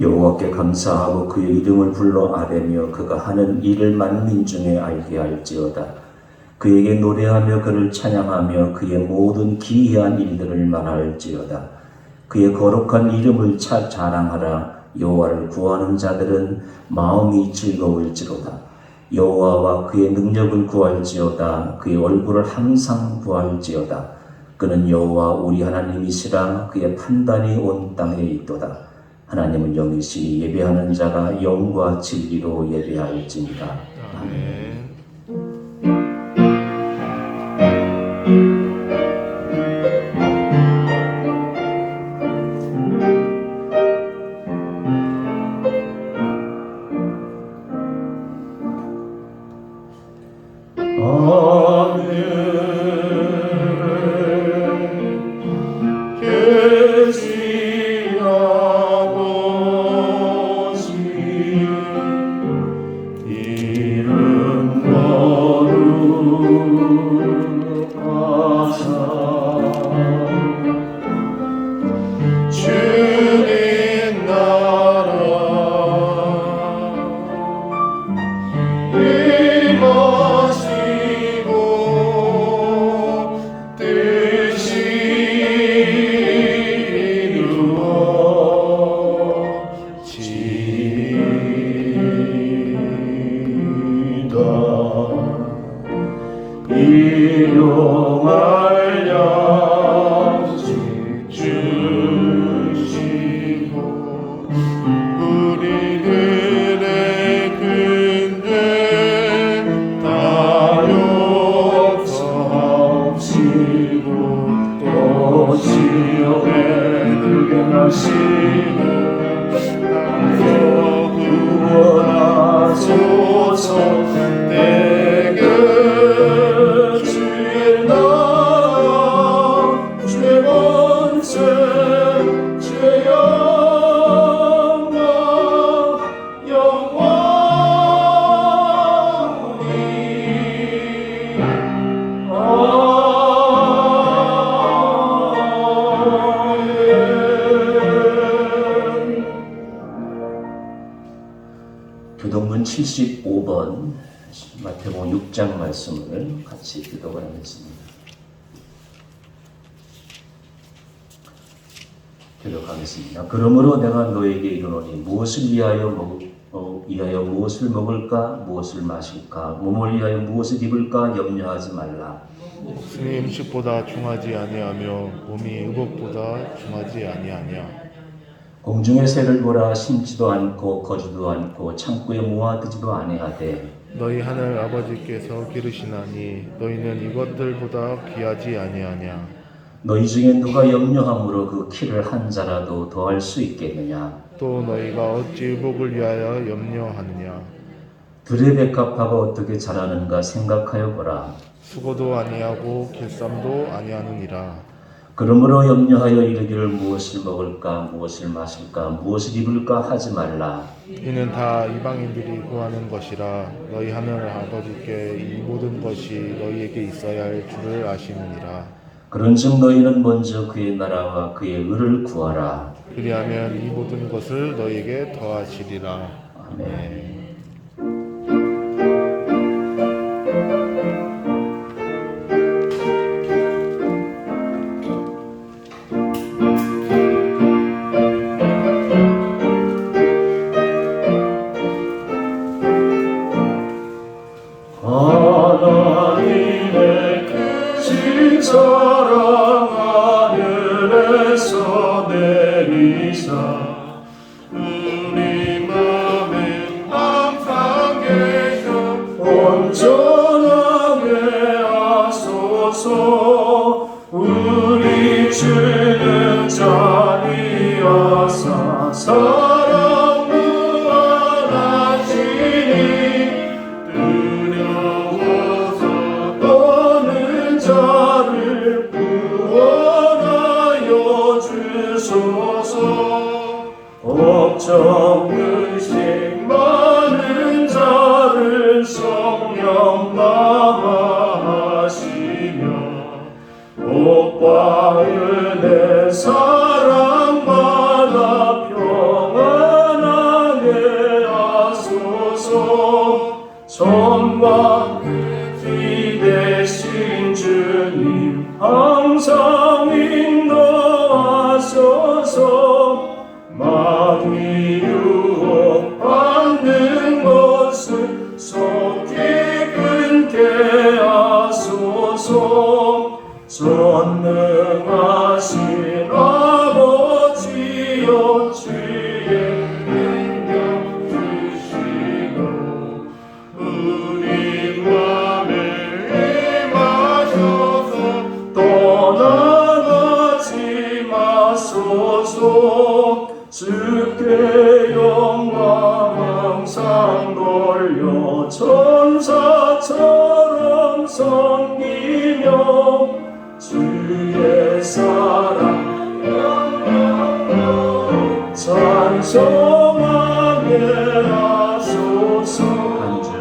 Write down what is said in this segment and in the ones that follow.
여호와께 감사하고 그의 이름을 불러 아뢰며 그가 하는 일을 만민 중에 알게 할지어다. 그에게 노래하며 그를 찬양하며 그의 모든 기이한 일들을 말할지어다. 그의 거룩한 이름을 자랑하라. 여호와를 구하는 자들은 마음이 즐거울지로다. 여호와와 그의 능력을 구할지어다. 그의 얼굴을 항상 구할지어다. 그는 여호와 우리 하나님이시라. 그의 판단이 온 땅에 있도다. 하나님은 영이시니 예배하는 자가 영과 진리로 예배할지니라. 아멘. 일용할 양식 주시고 우리들의 근죄 다 용서하시고 또 지옥에 들게 하시고 구원하소서. 교동문 75번 마태복음 6장 말씀을 같이 교독을 하겠습니다. 교독하겠습니다. 그러므로 내가 너에게 이르노니 무엇을 위하여 무엇을 먹을까 무엇을 마실까 몸을 위하여 무엇을 입을까 염려하지 말라. 목숨이 음식보다 중하지 아니하며 몸이 의복보다 중하지 아니하냐. 공중의 새를 보라. 심지도 않고 거주도 않고 창고에 모아두지도 아니하되 너희 하늘 아버지께서 기르시나니 너희는 이것들보다 귀하지 아니하냐. 너희 중에 누가 염려함으로 그 키를 한 자라도 더할 수 있겠느냐. 또 너희가 어찌 의복을 위하여 염려하느냐. 들의 백합화가 어떻게 자라는가 생각하여 보라. 수고도 아니하고 길쌈도 아니하느니라. 그러므로 염려하여 이르기를 무엇을 먹을까 무엇을 마실까 무엇을 입을까 하지 말라. 이는 다 이방인들이 구하는 것이라. 너희 하늘 아버지께 이 모든 것이 너희에게 있어야 할 줄을 아시느니라. 그런즉 너희는 먼저 그의 나라와 그의 의를 구하라. 그리하면 이 모든 것을 너희에게 더하시리라. 아멘. 하나님의 크신 사랑 하늘에서 내리사 우리 맘에 항상 계셔 온전하게 하소서. 우리 주는 자비하사 사랑 무한하시니 두려워서 떠는 자를 구원하여 주소서. 걱정 의심 많은 자를 성령 감화하시며 복과 은혜 사랑마다 평안을 주의 능력 주시고 우리 맘에 임하셔서 떠나가지 마소서. 주께 영광 항상 돌려 천사처럼 섬기며 주의 사랑 찬송하게 하소서. 한주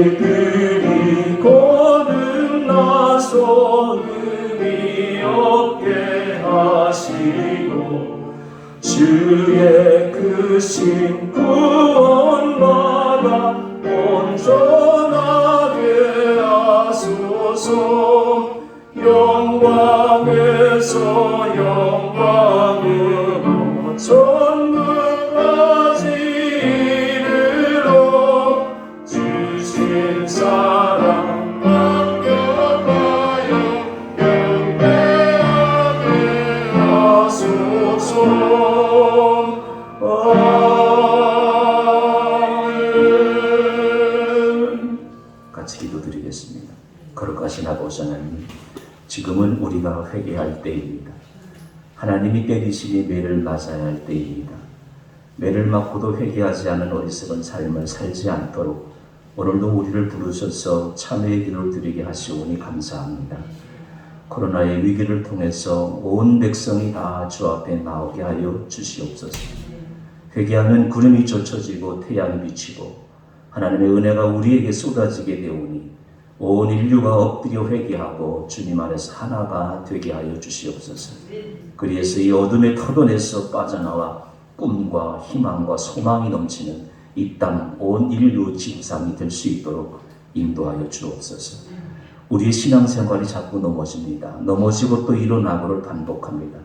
우리들이 거듭나서 의미 없게 하시고 주의 크신 구원받아 온전하게 하소서. 영광에서 영광으로 천국까지 이르러 주신 사랑 맡겨가여 경배하게 하소서. 아멘. 같이 기도드리겠습니다. 거룩하신 아버지 하나님, 지금은 우리가 회개할 때입니다. 하나님이 때리시니 매를 맞아야 할 때입니다. 매를 맞고도 회개하지 않은 어리석은 삶을 살지 않도록 오늘도 우리를 부르셔서 참회의 기도를 드리게 하시오니 감사합니다. 코로나의 위기를 통해서 온 백성이 다 주 앞에 나오게 하여 주시옵소서. 회개하면 구름이 젖혀지고 태양이 비치고 하나님의 은혜가 우리에게 쏟아지게 되오니 온 인류가 엎드려 회개하고 주님 안에서 하나가 되게 하여 주시옵소서. 그리해서 이 어둠의 터전에서 빠져나와 꿈과 희망과 소망이 넘치는 이 땅 온 인류 지구상이 될 수 있도록 인도하여 주옵소서. 우리의 신앙생활이 자꾸 넘어집니다. 넘어지고 또 일어나고를 반복합니다.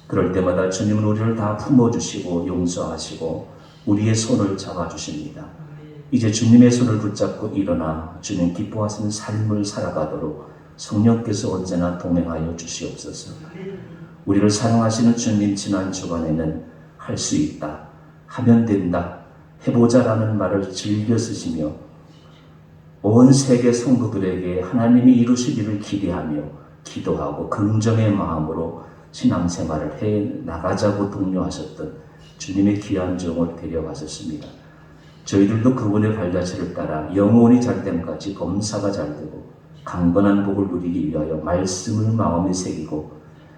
그럴 때마다 주님은 우리를 다 품어주시고 용서하시고 우리의 손을 잡아주십니다. 이제 주님의 손을 붙잡고 일어나 주님 기뻐하시는 삶을 살아가도록 성령께서 언제나 동행하여 주시옵소서. 우리를 사랑하시는 주님, 지난 주간에는 할 수 있다, 하면 된다, 해보자라는 말을 즐겨 쓰시며 온 세계 성도들에게 하나님이 이루시기를 기대하며 기도하고 긍정의 마음으로 신앙생활을 해 나가자고 독려하셨던 주님의 귀한 종을 데려가셨습니다. 저희들도 그분의 발자취를 따라 영혼이 잘됨까지 범사가 잘되고 강건한 복을 누리기 위하여 말씀을 마음에 새기고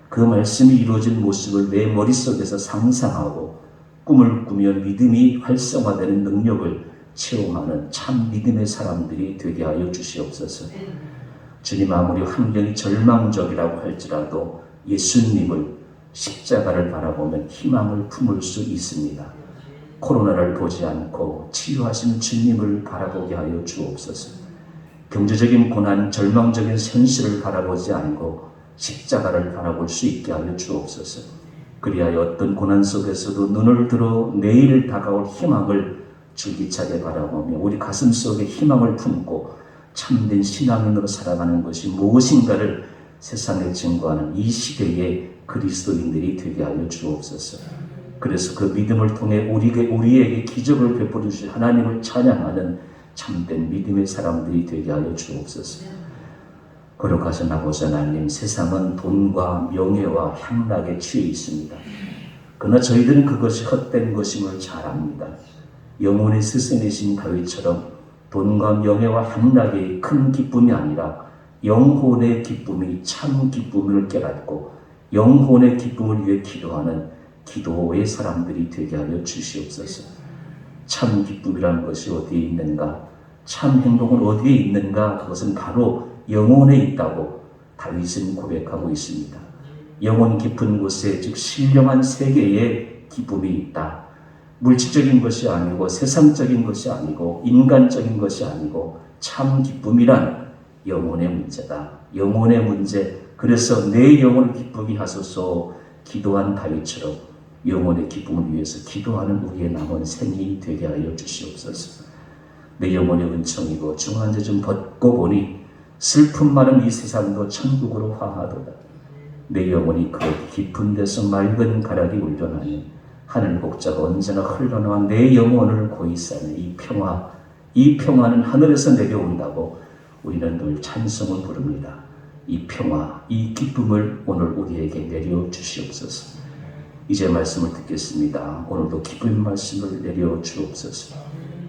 그 말씀이 이루어진 모습을 내 머릿속에서 상상하고 꿈을 꾸며 믿음이 활성화되는 능력을 체험하는 참 믿음의 사람들이 되게 하여 주시옵소서. 주님, 아무리 환경이 절망적이라고 할지라도 예수님을, 십자가를 바라보면 희망을 품을 수 있습니다. 코로나를 보지 않고 치유하시는 주님을 바라보게 하여 주옵소서. 경제적인 고난, 절망적인 현실을 바라보지 않고 십자가를 바라볼 수 있게 하여 주옵소서. 그리하여 어떤 고난 속에서도 눈을 들어 내일 다가올 희망을 줄기차게 바라보며 우리 가슴 속에 희망을 품고 참된 신앙인으로 살아가는 것이 무엇인가를 세상에 증거하는 이 시대의 그리스도인들이 되게 하여 주옵소서. 그래서 그 믿음을 통해 우리에게 기적을 베풀어 주신 하나님을 찬양하는 참된 믿음의 사람들이 되게 하여 주옵소서. 거룩하신 아버지 하나님, 세상은 돈과 명예와 향락에 취해 있습니다. 그러나 저희들은 그것이 헛된 것임을 잘 압니다. 영혼의 스승이신 다윗처럼 돈과 명예와 향락이 큰 기쁨이 아니라 영혼의 기쁨이 참 기쁨을 깨닫고 영혼의 기쁨을 위해 기도하는 기도의 사람들이 되게 하여 주시옵소서. 참 기쁨이라는 것이 어디에 있는가? 참 행복은 어디에 있는가? 그것은 바로 영혼에 있다고 다윗은 고백하고 있습니다. 영혼 깊은 곳에, 즉 신령한 세계에 기쁨이 있다. 물질적인 것이 아니고 세상적인 것이 아니고 인간적인 것이 아니고 참 기쁨이란 영혼의 문제다. 영혼의 문제. 그래서 내 영혼을 기쁘게 하소서 기도한 다윗처럼 영혼의 기쁨을 위해서 기도하는 우리의 남은 생이 되게 하여 주시옵소서. 내 영혼의 은총이고 중한 좀 벗고 보니 슬픔 많은 이 세상도 천국으로 화하도다. 내 영혼이 그 깊은 데서 맑은 가락이 울려나니 하늘 복자가 언제나 흘러나와 내 영혼을 고이 싸는 이 평화, 이 평화는 하늘에서 내려온다고 우리는 늘 찬송을 부릅니다. 이 평화, 이 기쁨을 오늘 우리에게 내려주시옵소서. 이제 말씀을 듣겠습니다. 오늘도 기쁨의 말씀을 내려주옵소서.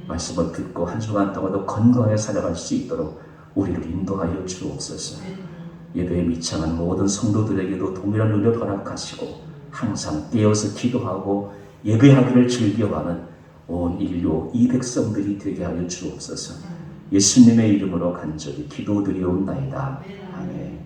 말씀을 듣고 한 주간 동안도 건강하게 살아갈 수 있도록 우리를 인도하여 주옵소서. 예배에 미창한 모든 성도들에게도 동일한 은혜를 허락하시고 항상 깨어서 기도하고 예배하기를 즐겨하는 온 인류 이 백성들이 되게 하여 주옵소서. 예수님의 이름으로 간절히 기도드리옵나이다. 아멘.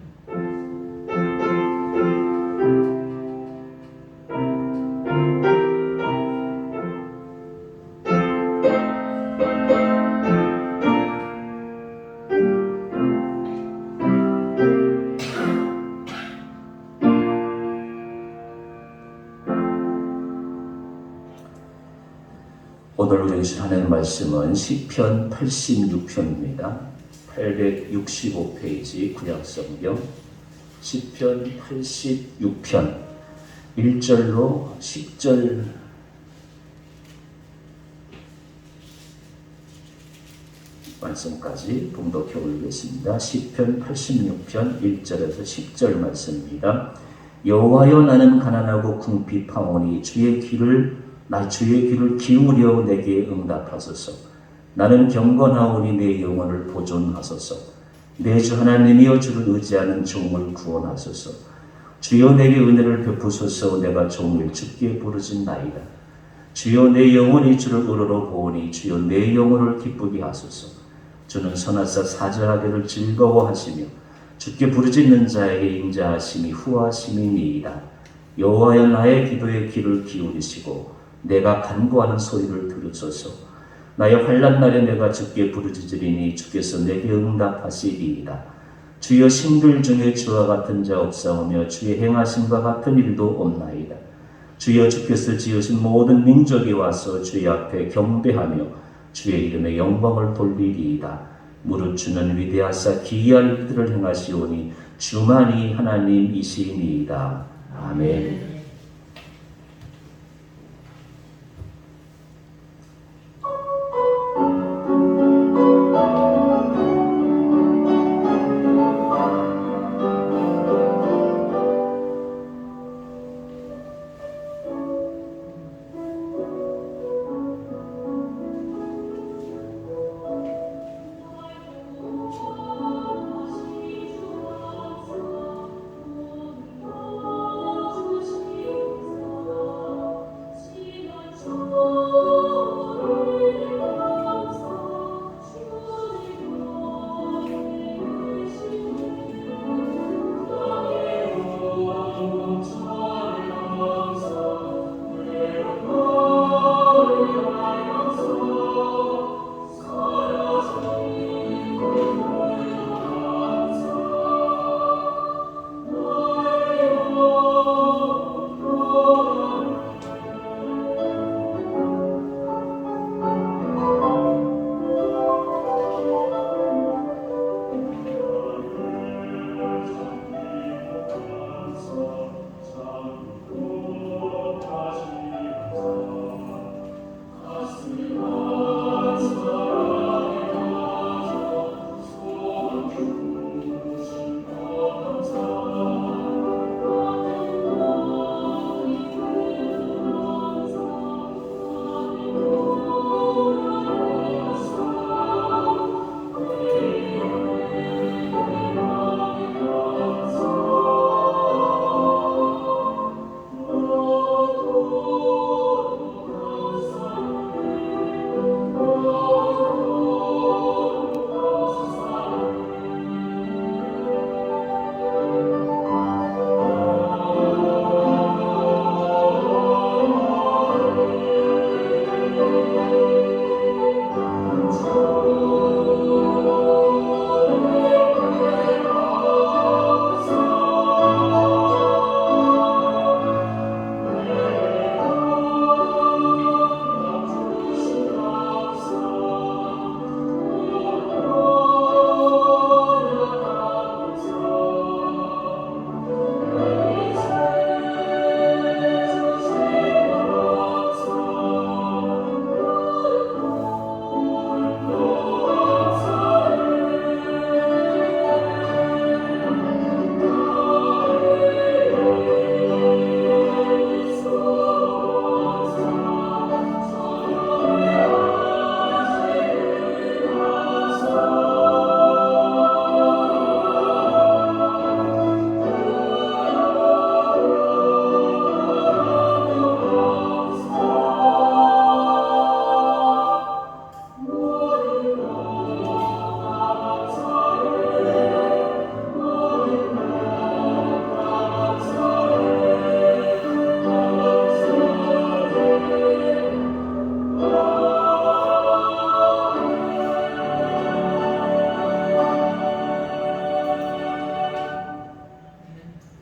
오늘 우리에게 주신 하나님의 말씀은 시편 86편입니다. 865페이지 구약성경 시편 86편 1절로 10절 말씀까지 봉독해 올리겠습니다. 시편 86편 1절에서 10절 말씀입니다. 여호와여, 나는 가난하고 궁핍하오니 주의 귀를 기울여 내게 응답하소서. 나는 경건하오니 내 영혼을 보존하소서. 내 주 하나님이여, 주를 의지하는 종을 구원하소서. 주여, 내게 은혜를 베푸소서. 내가 종일 주께 부르짖나이다. 주여, 내 영혼이 주를 우러러 보오니 주여, 내 영혼을 기쁘게 하소서. 주는 선하사 사절하기를 즐거워하시며 주께 부르짖는 자에게 인자하심이 후하심이니이다. 여호와여, 나의 기도에 귀를 기울이시고 내가 간구하는 소리를 들으소서. 나의 환난 날에 내가 주께 부르짖으리니 주께서 내게 응답하시리이다. 주여, 신들 중에 주와 같은 자 없사오며 주의 행하심과 같은 일도 없나이다. 주여, 주께서 지으신 모든 민족이 와서 주의 앞에 경배하며 주의 이름의 영광을 돌리리이다. 무릇 주는 위대하사 기이한 일들을 행하시오니 주만이 하나님이시니이다. 아멘.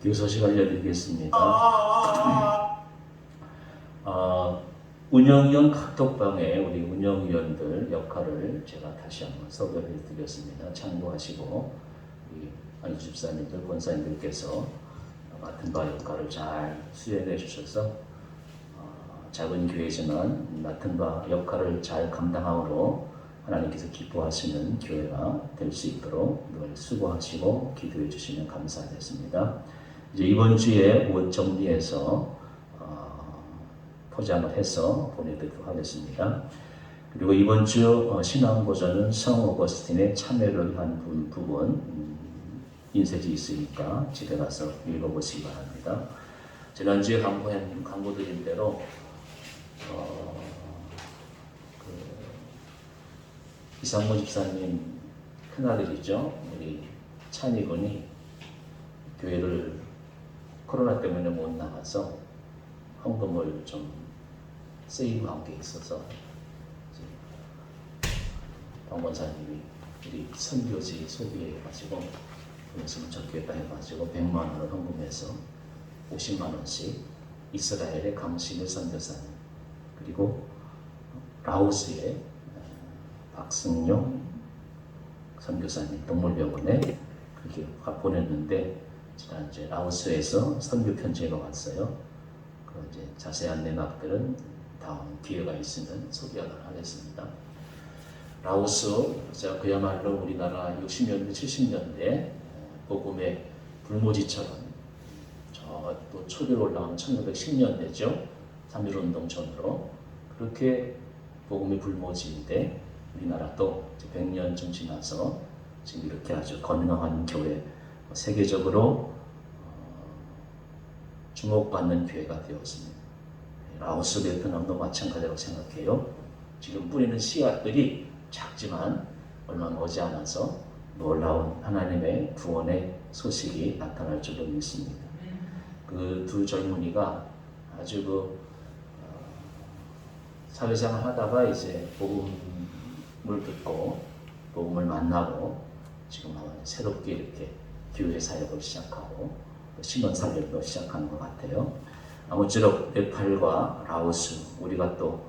교회 소식 알려드리겠습니다. 운영위원 카톡방에 우리 운영위원들 역할을 제가 다시 한번 소개를 해드렸습니다. 참고하시고 우리 안주 집사님들, 권사님들께서 맡은 바 역할을 잘 수행해 주셔서 작은 교회지만 맡은 바 역할을 잘 감당함으로 하나님께서 기뻐하시는 교회가 될 수 있도록 늘 수고하시고 기도해 주시면 감사하겠습니다. 이제 이번 주에 옷 정리해서 포장을 해서 보내드리도록 하겠습니다. 그리고 이번 주 신앙고전은 성 오거스틴의 참여를 한 부분 인쇄지 있으니까 집에 가서 읽어보시기 바랍니다. 지난주에 광고드린 대로 이상모 집사님 큰아들이죠. 우리 찬이 군이 교회를 코로나 때문에 못 나가서 헌금을 좀 세이브한 게 있어서 방 권사님이 우리 선교지 소비해가지고 돈을 적겠다 해가지고 100만 원을 헌금해서 50만 원씩 이스라엘의 강신의 선교사님 그리고 라오스의 박승용 선교사님 동물병원에 그렇게 보냈는데 지난주에 라오스에서 선교 편지가 왔어요. 그 이제 자세한 내막들은 다음 기회가 있으면 소개하도록 하겠습니다. 라오스 자 그야말로 우리나라 60년대 70년대 복음의 불모지처럼 또 초기로 올라온 1910년대죠. 3.1운동 전으로 그렇게 복음의 불모지인데 우리나라도 100년쯤 지나서 지금 이렇게 아주 건강한 교회 세계적으로 주목받는 교회가 되었습니다. 라오스 베트남도 마찬가지라고 생각해요. 지금 뿌리는 씨앗들이 작지만 얼마 머지않아서 놀라운 하나님의 구원의 소식이 나타날 줄로 믿습니다. 그 두 젊은이가 아주 사회생활 하다가 이제 복음을 듣고 복음을 만나고 지금 새롭게 이렇게 교회 사역을 시작하고 신원 사역도 시작하는 것 같아요. 아무쪼록 네팔과 라오스 우리가 또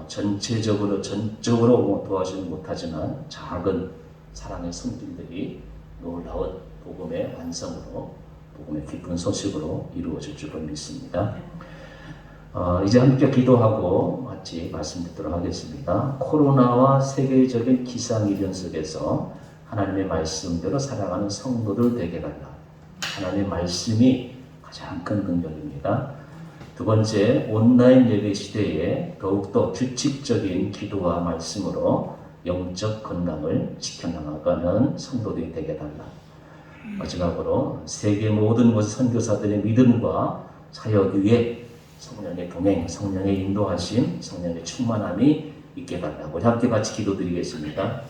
전적으로 도와주지 못하지만 작은 사랑의 손길들이 놀라운 복음의 완성으로 복음의 기쁜 소식으로 이루어질 줄로 믿습니다. 이제 함께 기도하고 같이 말씀 듣도록 하겠습니다. 코로나와 세계적인 기상이변 속에서 하나님의 말씀대로 살아가는 성도들 되게 달라. 하나님의 말씀이 가장 큰 긍정입니다. 두 번째, 온라인 예배 시대에 더욱더 규칙적인 기도와 말씀으로 영적 건강을 지켜나가는 성도들이 되게 달라. 마지막으로 세계 모든 곳 선교사들의 믿음과 사역 위에 성령의 동행, 성령의 인도하심, 성령의 충만함이 있게 달라고 함께 같이 기도드리겠습니다.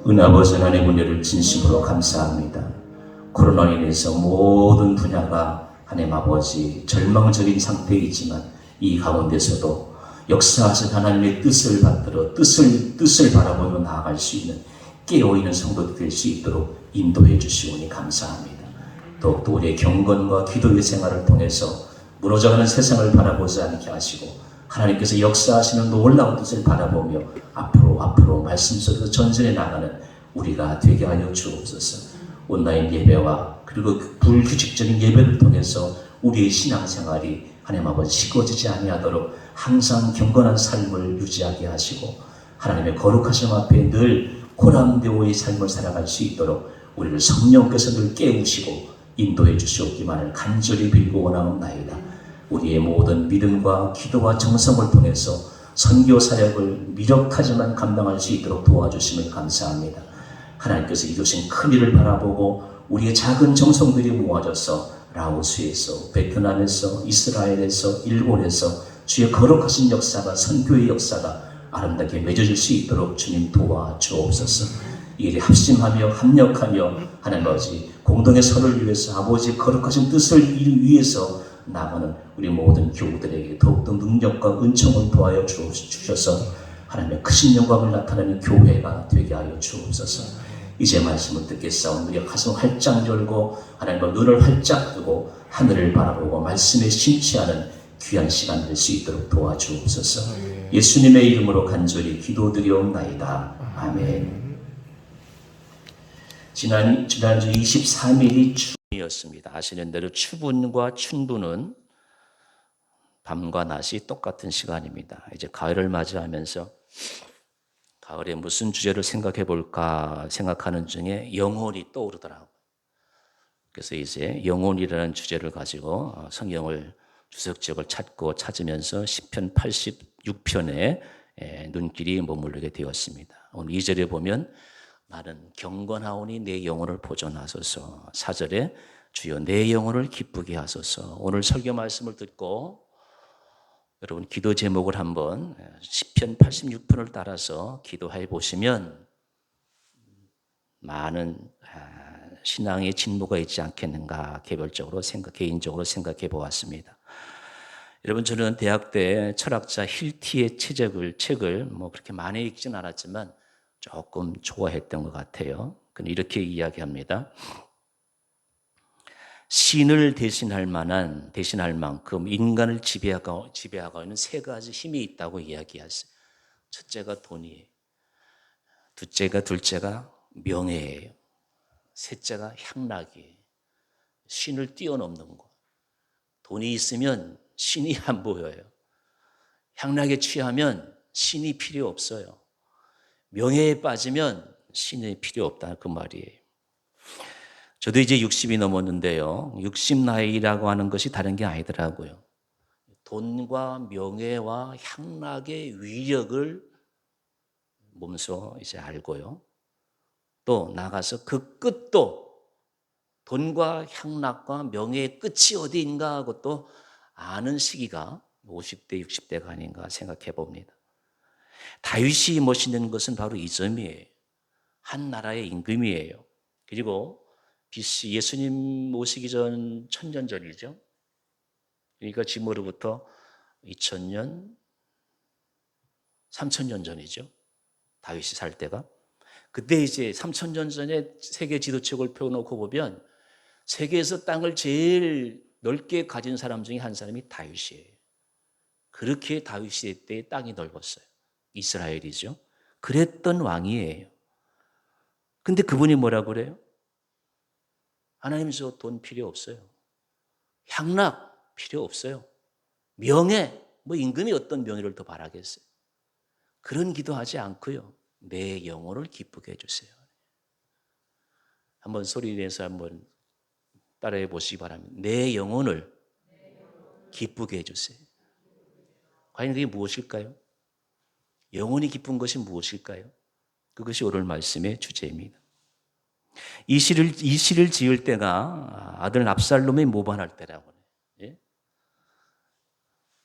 은아버지 하나님의 은혜를 진심으로 감사합니다. 코로나로 인해서 모든 분야가 하나님 아버지 절망적인 상태에 있지만 이 가운데서도 역사하신 하나님의 뜻을 받들어 뜻을 바라보며 나아갈 수 있는 깨어있는 성도들 될 수 있도록 인도해 주시오니 감사합니다. 더욱더 우리의 경건과 기도의 생활을 통해서 무너져가는 세상을 바라보지 않게 하시고 하나님께서 역사하시는 놀라운 뜻을 바라보며 앞으로 말씀 속에서 전진해 나가는 우리가 되게 하여 주옵소서. 온라인 예배와 그리고 그 불규칙적인 예배를 통해서 우리의 신앙생활이 하나님 아버지 식어지지 아니하도록 항상 경건한 삶을 유지하게 하시고 하나님의 거룩하심 앞에 늘 고람되오의 삶을 살아갈 수 있도록 우리를 성령께서 늘 깨우시고 인도해 주시옵기만을 간절히 빌고 원하옵나이다. 우리의 모든 믿음과 기도와 정성을 통해서 선교 사역을 미력하지만 감당할 수 있도록 도와주심을 감사합니다. 하나님께서 이루신 큰 일을 바라보고 우리의 작은 정성들이 모아져서 라오스에서, 베트남에서, 이스라엘에서, 일본에서 주의 거룩하신 역사가, 선교의 역사가 아름답게 맺어질 수 있도록 주님 도와주옵소서. 이 일에 합심하며 합력하며 하나님 아버지 공동의 선을 위해서 아버지의 거룩하신 뜻을 위해서 나가는 우리 모든 교우들에게 더욱더 능력과 은총을 도하여 주셔서 하나님의 크신 영광을 나타내는 교회가 되게 하여 주옵소서. 이제 말씀을 듣겠사오니 우리가 가슴 활짝 열고 하나님과 눈을 활짝 뜨고 하늘을 바라보고 말씀에 심취하는 귀한 시간 될 수 있도록 도와주옵소서. 예수님의 이름으로 간절히 기도드리옵나이다. 아멘. 지난주 23일이 추분이었습니다. 아시는 대로 추분과 춘분은 밤과 낮이 똑같은 시간입니다. 이제 가을을 맞이하면서 가을에 무슨 주제를 생각해 볼까 생각하는 중에 영혼이 떠오르더라고요. 그래서 이제 영혼이라는 주제를 가지고 성경을 주석지역을 찾으면서 시편 86편에 눈길이 머무르게 되었습니다. 오늘 2절에 보면 나는 경건하오니 내 영혼을 보존하소서. 4절에 주여 내 영혼을 기쁘게 하소서. 오늘 설교 말씀을 듣고 여러분 기도 제목을 한번 시편 86편을 따라서 기도해 보시면 많은 신앙의 진보가 있지 않겠는가 개인적으로 생각해 보았습니다. 여러분 저는 대학 때 철학자 힐티의 책을 그렇게 많이 읽진 않았지만 조금 좋아했던 것 같아요. 근데 이렇게 이야기합니다. 신을 대신할 만큼 인간을 지배하고 있는 세 가지 힘이 있다고 이야기했어요. 첫째가 돈이에요. 둘째가 명예예요. 셋째가 향락이에요. 신을 뛰어넘는 거. 돈이 있으면 신이 안 보여요. 향락에 취하면 신이 필요 없어요. 명예에 빠지면 신이 필요 없다 그 말이에요. 저도 이제 60이 넘었는데요. 60 나이라고 하는 것이 다른 게 아니더라고요. 돈과 명예와 향락의 위력을 몸소 이제 알고요. 또 나가서 그 끝도 돈과 향락과 명예의 끝이 어디인가 하고 또 아는 시기가 50대, 60대가 아닌가 생각해 봅니다. 다윗이 모시는 것은 바로 이 점이에요. 한 나라의 임금이에요. 그리고 BC 예수님 오시기 전 1000년 전이죠. 그러니까 지금으로부터 2000년, 3000년 전이죠. 다윗이 살 때가. 그때 이제 3000년 전에 세계 지도책을 펴놓고 보면 세계에서 땅을 제일 넓게 가진 사람 중에 한 사람이 다윗이에요. 그렇게 다윗 시대 때 땅이 넓었어요. 이스라엘이죠. 그랬던 왕이에요. 근데 그분이 뭐라고 그래요? 하나님 저 돈 필요 없어요. 향락 필요 없어요. 명예, 임금이 어떤 명예를 더 바라겠어요. 그런 기도하지 않고요. 내 영혼을 기쁘게 해주세요. 한번 소리 내서 한번 따라해 보시기 바랍니다. 내 영혼을 기쁘게 해주세요. 과연 그게 무엇일까요? 영혼이 기쁜 것이 무엇일까요? 그것이 오늘 말씀의 주제입니다. 이 시를 지을 때가 아들 압살롬이 모반할 때라고 해요. 예?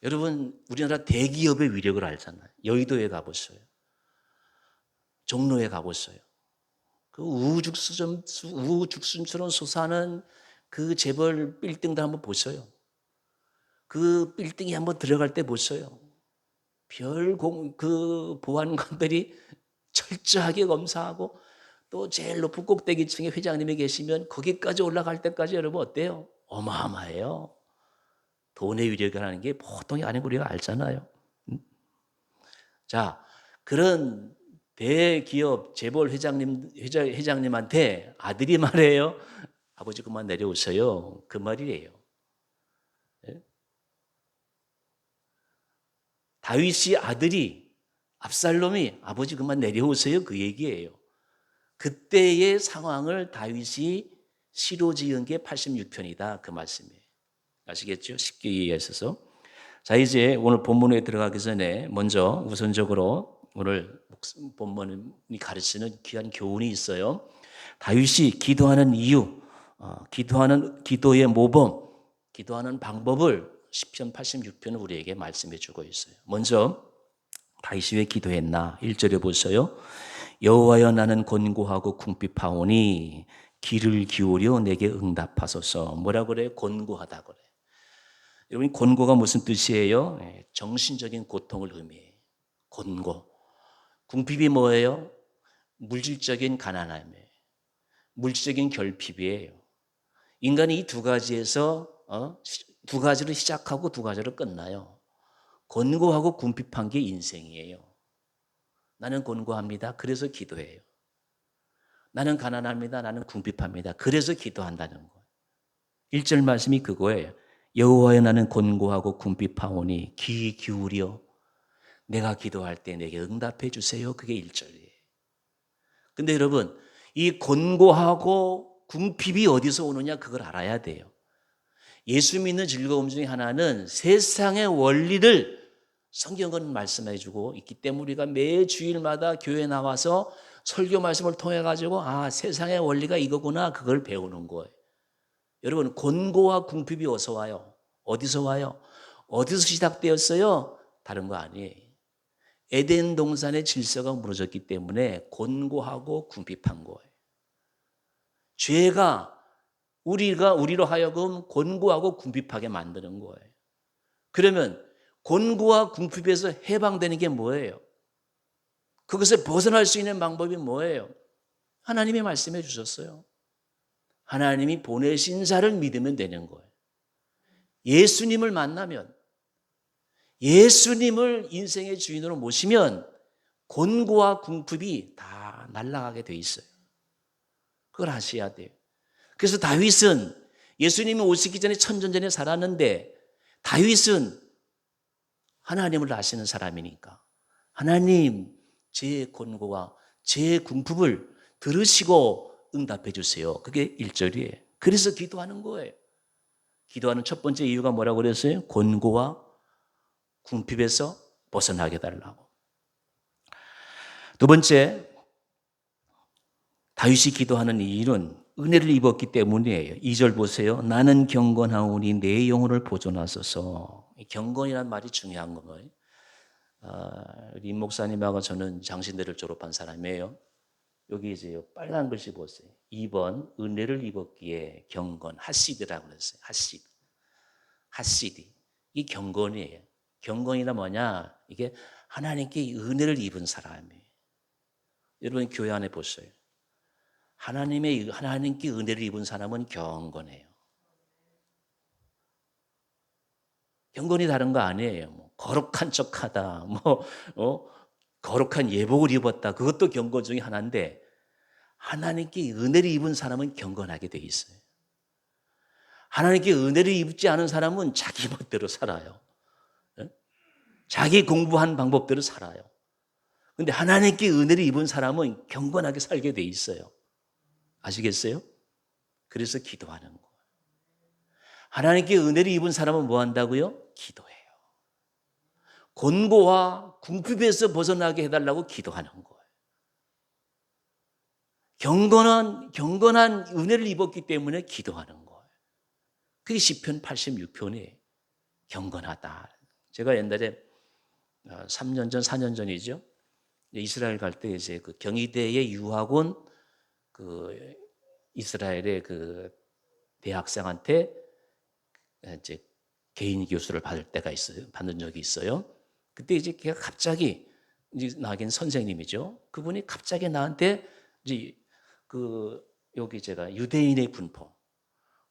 여러분 우리나라 대기업의 위력을 알잖아요. 여의도에 가보세요. 종로에 가보세요. 그 우후죽순처럼 솟아는 그 재벌 빌딩들 한번 보세요. 그 빌딩에 한번 들어갈 때 보세요. 그 보안관들이 철저하게 검사하고 또 제일 높은 꼭대기층에 회장님이 계시면 거기까지 올라갈 때까지 여러분 어때요? 어마어마해요. 돈의 위력이라는 게 보통이 아닌 거 우리가 알잖아요. 자, 그런 대기업 재벌 회장님한테 아들이 말해요. 아버지 그만 내려오세요. 그 말이에요. 예? 다윗이 아들이 압살롬이 아버지 그만 내려오세요. 그 얘기예요. 그때의 상황을 다윗이 시로 지은 게 86편이다. 그 말씀이에요. 아시겠죠? 쉽게 이해하셔서. 자, 이제 오늘 본문에 들어가기 전에 먼저 우선적으로 오늘 본문이 가르치는 귀한 교훈이 있어요. 다윗이 기도하는 이유, 기도하는 기도의 모범, 기도하는 방법을 시편 86편은 우리에게 말씀해 주고 있어요. 먼저 다윗이 왜 기도했나? 1절에 보세요. 여호와여 나는 곤고하고 궁핍하오니 귀를 기울여 내게 응답하소서. 뭐라 그래요? 곤고하다 그래요. 여러분 곤고가 무슨 뜻이에요? 정신적인 고통을 의미해요. 곤고. 궁핍이 뭐예요? 물질적인 가난함이에요. 물질적인 결핍이에요. 인간이 이 두 가지에서 두 가지를 시작하고 두 가지를 끝나요. 곤고하고 궁핍한 게 인생이에요. 나는 곤고합니다. 그래서 기도해요. 나는 가난합니다. 나는 궁핍합니다. 그래서 기도한다는 거예요. 1절 말씀이 그거예요. 여호와여 나는 곤고하고 궁핍하오니 귀 기울여 내가 기도할 때 내게 응답해 주세요. 그게 1절이에요. 근데 여러분 이 곤고하고 궁핍이 어디서 오느냐 그걸 알아야 돼요. 예수 믿는 즐거움 중에 하나는 세상의 원리를 성경은 말씀해 주고 있기 때문에 우리가 매 주일마다 교회에 나와서 설교 말씀을 통해 가지고 세상의 원리가 이거구나 그걸 배우는 거예요. 여러분 곤고와 궁핍이 어디서 와요? 어디서 와요? 어디서 시작되었어요? 다른 거 아니에요. 에덴 동산의 질서가 무너졌기 때문에 곤고하고 궁핍한 거예요. 죄가 우리로 하여금 곤고하고 궁핍하게 만드는 거예요. 그러면 곤고와 궁핍에서 해방되는 게 뭐예요? 그것을 벗어날 수 있는 방법이 뭐예요? 하나님이 말씀해 주셨어요. 하나님이 보내신 자를 믿으면 되는 거예요. 예수님을 만나면, 예수님을 인생의 주인으로 모시면 곤고와 궁핍이 다 날아가게 돼 있어요. 그걸 아셔야 돼요. 그래서 다윗은 예수님이 오시기 전에 천년전에 살았는데 다윗은 하나님을 아시는 사람이니까 하나님 제 곤고와 제 궁핍을 들으시고 응답해 주세요. 그게 1절이에요. 그래서 기도하는 거예요. 기도하는 첫 번째 이유가 뭐라고 그랬어요? 곤고와 궁핍에서 벗어나게 달라고. 두 번째, 다윗이 기도하는 이유는 은혜를 입었기 때문이에요. 2절 보세요. 나는 경건하오니 내 영혼을 보존하소서. 경건이라는 말이 중요한 거예요. 우리 임 목사님하고 저는 장신대를 졸업한 사람이에요. 여기 이제 빨간 글씨 보세요. 2번 은혜를 입었기에 경건 하시드라고 그랬어요. 하시디. 이 경건이에요. 경건이란 뭐냐? 이게 하나님께 은혜를 입은 사람이에요. 여러분 교회 안에 보세요. 하나님께 은혜를 입은 사람은 경건해요. 경건이 다른 거 아니에요. 뭐 거룩한 척하다, 거룩한 예복을 입었다. 그것도 경건 중에 하나인데 하나님께 은혜를 입은 사람은 경건하게 돼 있어요. 하나님께 은혜를 입지 않은 사람은 자기 멋대로 살아요. 자기 공부한 방법대로 살아요. 근데 하나님께 은혜를 입은 사람은 경건하게 살게 돼 있어요. 아시겠어요? 그래서 기도하는 거예요. 하나님께 은혜를 입은 사람은 뭐 한다고요? 기도해요. 곤고와 궁핍에서 벗어나게 해달라고 기도하는 거예요. 경건한 은혜를 입었기 때문에 기도하는 거예요. 그게 시편 86편이에요. 경건하다. 제가 옛날에 3년 전, 4년 전이죠. 이스라엘 갈 때 이제 그 경희대의 유학원 그 이스라엘의 그 대학생한테 이제 개인 교수를 받을 때가 있어요. 받는 적이 있어요. 그때 이제 걔가 갑자기 이제 나긴 선생님이죠. 그분이 갑자기 나한테 이제 여기 제가 유대인의 분포.